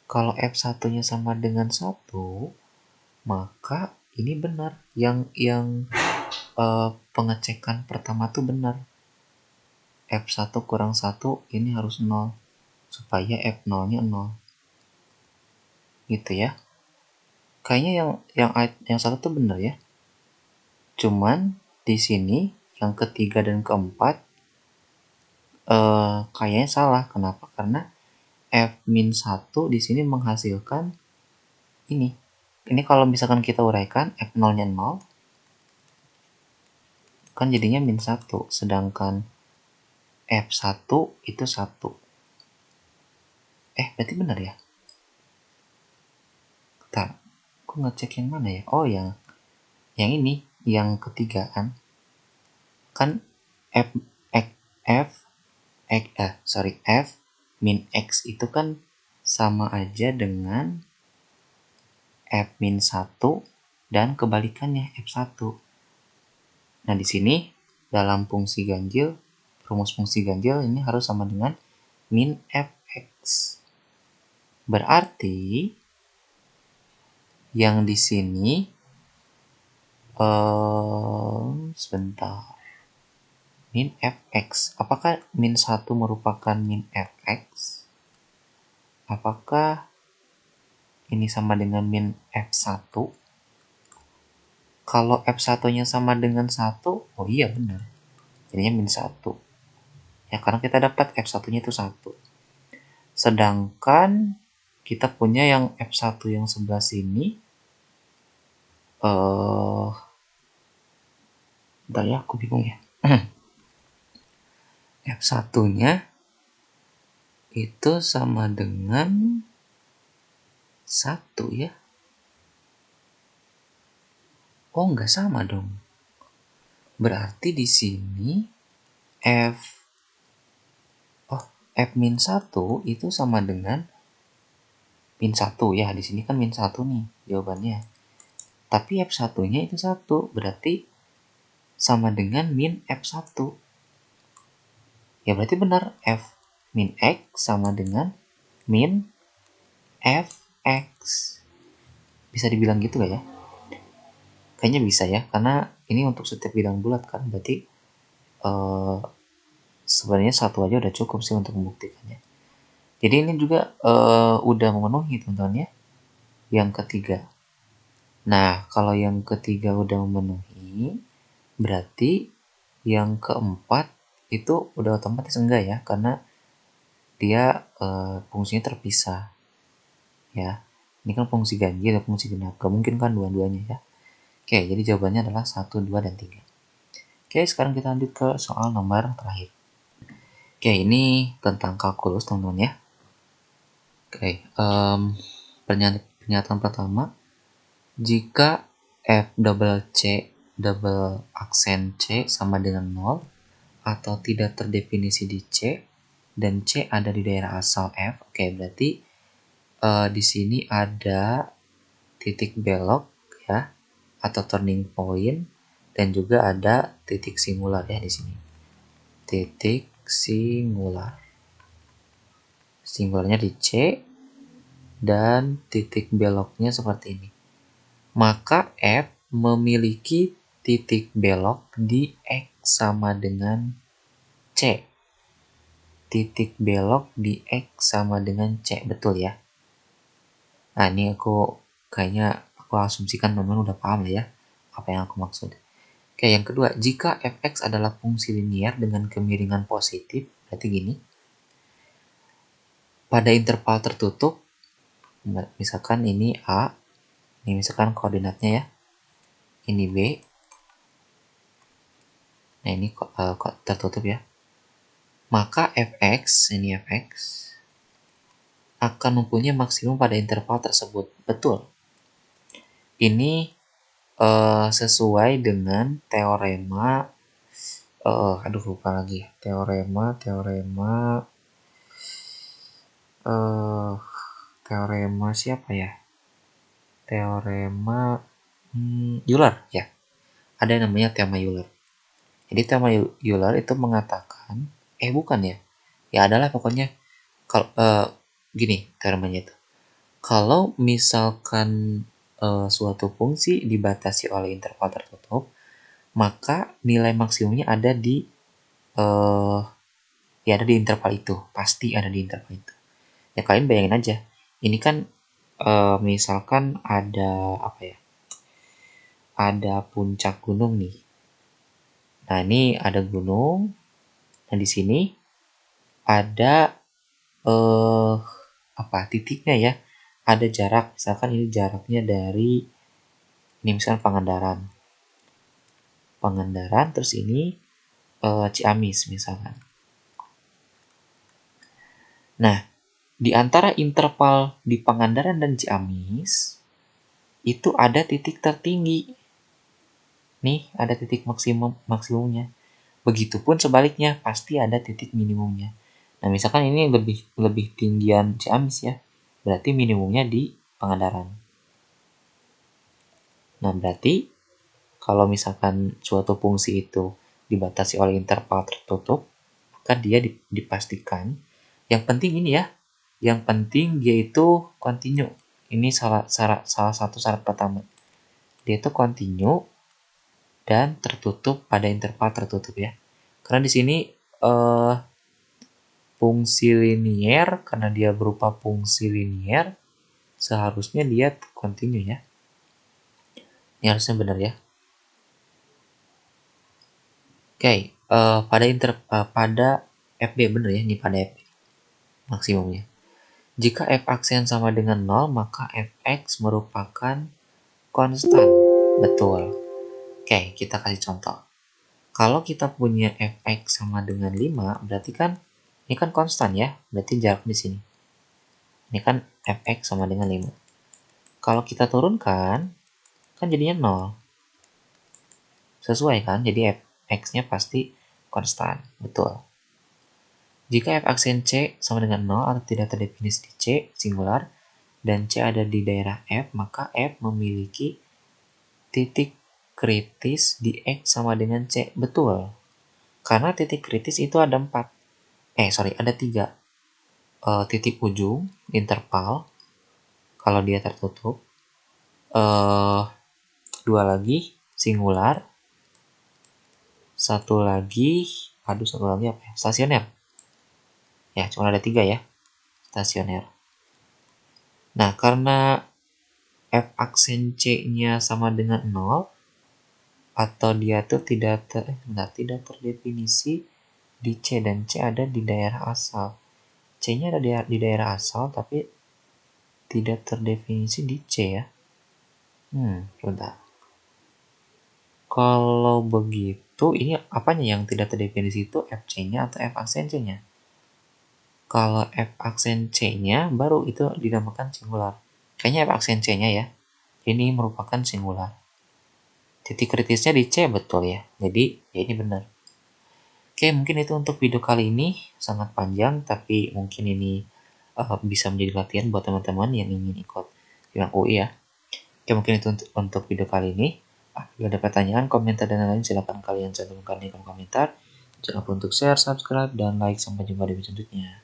Kalau F1-nya sama dengan 1, maka ini benar. Yang pengecekan pertama tuh benar. F1 kurang 1 ini harus 0. Supaya F0-nya 0. Gitu ya. Kayaknya yang satu tuh benar ya. Cuman di sini yang ketiga dan keempat kayaknya salah. Kenapa? Karena F-1 di sini menghasilkan ini. Ini kalau misalkan kita uraikan F0-nya 0, kan jadinya min 1. Sedangkan F1 itu 1. Berarti benar ya? Bentar, aku ngecek yang mana ya? Oh, yang ini, yang ketiga kan. Kan F min X itu kan sama aja dengan F min 1 dan kebalikannya F1. Nah, di sini dalam fungsi ganjil, rumus fungsi ganjil ini harus sama dengan min Fx. Berarti yang di sini sebentar. Min Fx. Apakah min 1 merupakan min Fx? Apakah ini sama dengan min F1? Kalau F1-nya sama dengan 1, oh iya benar. Jadinya min 1. Ya, karena kita dapat F1-nya itu 1. Sedangkan kita punya yang F1 yang sebelah sini. Bentar ya, aku bingung ya. F1-nya itu sama dengan 1 ya. Oh, nggak sama dong. Berarti di sini F-1 itu sama dengan min 1 ya. Di sini kan min 1 nih jawabannya. Tapi F1-nya itu 1. Berarti sama dengan min F1. Ya berarti benar F min X sama dengan min Fx. Bisa dibilang gitu gak ya? Kayaknya bisa ya, karena ini untuk setiap bidang bulat kan. Berarti sebenarnya 1 aja udah cukup sih untuk membuktikannya. Jadi ini juga udah memenuhi teman-teman ya. yang ketiga. Nah, kalau yang ketiga udah memenuhi, berarti yang keempat itu udah otomatis enggak ya, karena dia fungsinya terpisah. Ya, ini kan fungsi ganjil dan fungsi genap. Gak mungkin kan dua-duanya ya. Oke, jadi jawabannya adalah 1, 2, dan 3. Oke, sekarang kita lanjut ke soal nomor terakhir. Oke, ini tentang kalkulus teman-teman ya. Oke, pernyataan pertama, jika F double C double aksen C sama dengan 0 atau tidak terdefinisi di C dan C ada di daerah asal F, oke berarti di sini ada titik belok ya atau turning point dan juga ada titik singular ya di sini. Titik singular. Singularnya di C dan titik beloknya seperti ini. Maka F memiliki titik belok di X sama dengan C. Titik belok di X sama dengan C, betul ya? Nah, ini aku asumsikan teman-teman udah paham lah ya apa yang aku maksud. Oke, yang kedua, jika fx adalah fungsi linier dengan kemiringan positif, berarti gini. Pada interval tertutup, misalkan ini A, ini misalkan koordinatnya ya, ini B, nah ini tertutup ya. Maka fx, ini fx, akan mempunyai maksimum pada interval tersebut. Betul. Ini sesuai dengan teorema, lupa lagi. Teorema siapa ya? Teorema Euler ya. Ada yang namanya teorema Euler. Jadi teorema Euler itu mengatakan, bukan ya. Ya adalah pokoknya kalau gini teoremanya itu. Kalau misalkan suatu fungsi dibatasi oleh interval tertutup, maka nilai maksimumnya ada di ada di interval itu, pasti ada di interval itu. Ya kalian bayangin aja, ini kan misalkan ada apa ya? Ada puncak gunung nih. Nah ini ada gunung, dan di sini ada titiknya ya? Ada jarak, misalkan ini jaraknya dari ini misalkan Pangandaran, terus ini Ciamis misalkan. Nah, di antara interval di Pangandaran dan Ciamis itu ada titik tertinggi. Nih, ada titik maksimumnya. Begitupun sebaliknya, pasti ada titik minimumnya. Nah, misalkan ini lebih tinggian Ciamis ya. Berarti minimumnya di Pangandaran. Nah, berarti kalau misalkan suatu fungsi itu dibatasi oleh interval tertutup, maka dia dipastikan. Yang penting ini ya, yang penting dia itu kontinu. Ini salah satu syarat pertama. Dia itu kontinu dan tertutup pada interval tertutup ya. Karena di sini fungsi linier, karena dia berupa fungsi linier, seharusnya dia kontinu ya. Ini harusnya benar ya. Oke, pada FB benar ya, ini pada FB maksimumnya. Jika f aksen sama dengan 0, maka fx merupakan konstan. Betul. Oke, kita kasih contoh. Kalau kita punya fx sama dengan 5, berarti kan ini kan konstan ya, berarti jarak di sini. Ini kan fx sama dengan 5. Kalau kita turunkan, kan jadinya 0. Sesuai kan, jadi fx-nya pasti konstan. Betul. Jika f aksen C sama dengan 0 atau tidak terdefinisi di C, singular, dan C ada di daerah F, maka F memiliki titik kritis di X sama dengan C. Betul. Karena titik kritis itu ada 3. Titik ujung, interval, kalau dia tertutup. 2 lagi, singular. Satu lagi apa ya? Stasioner. Ya, cuma ada 3 ya. Stasioner. Nah, karena F aksen C-nya sama dengan 0, atau dia tuh tidak terdefinisi di C, dan C ada di daerah asal. C-nya ada di daerah asal tapi tidak terdefinisi di C ya. Bentar. Kalau begitu, ini apanya yang tidak terdefinisi itu, FC-nya atau F aksen C-nya? Kalau F aksen C-nya baru itu dinamakan singular. Kayaknya F aksen C-nya ya. Ini merupakan singular. Titik kritisnya di C, betul ya. Jadi, ya ini benar. Oke, mungkin itu untuk video kali ini. Sangat panjang, tapi mungkin ini bisa menjadi latihan buat teman-teman yang ingin ikut yang UI ya. Oke, mungkin itu untuk video kali ini. Bila ada pertanyaan, komentar, dan lain-lain, silakan kalian cantumkan di kolom komentar. Jangan lupa untuk share, subscribe, dan like. Sampai jumpa di video selanjutnya.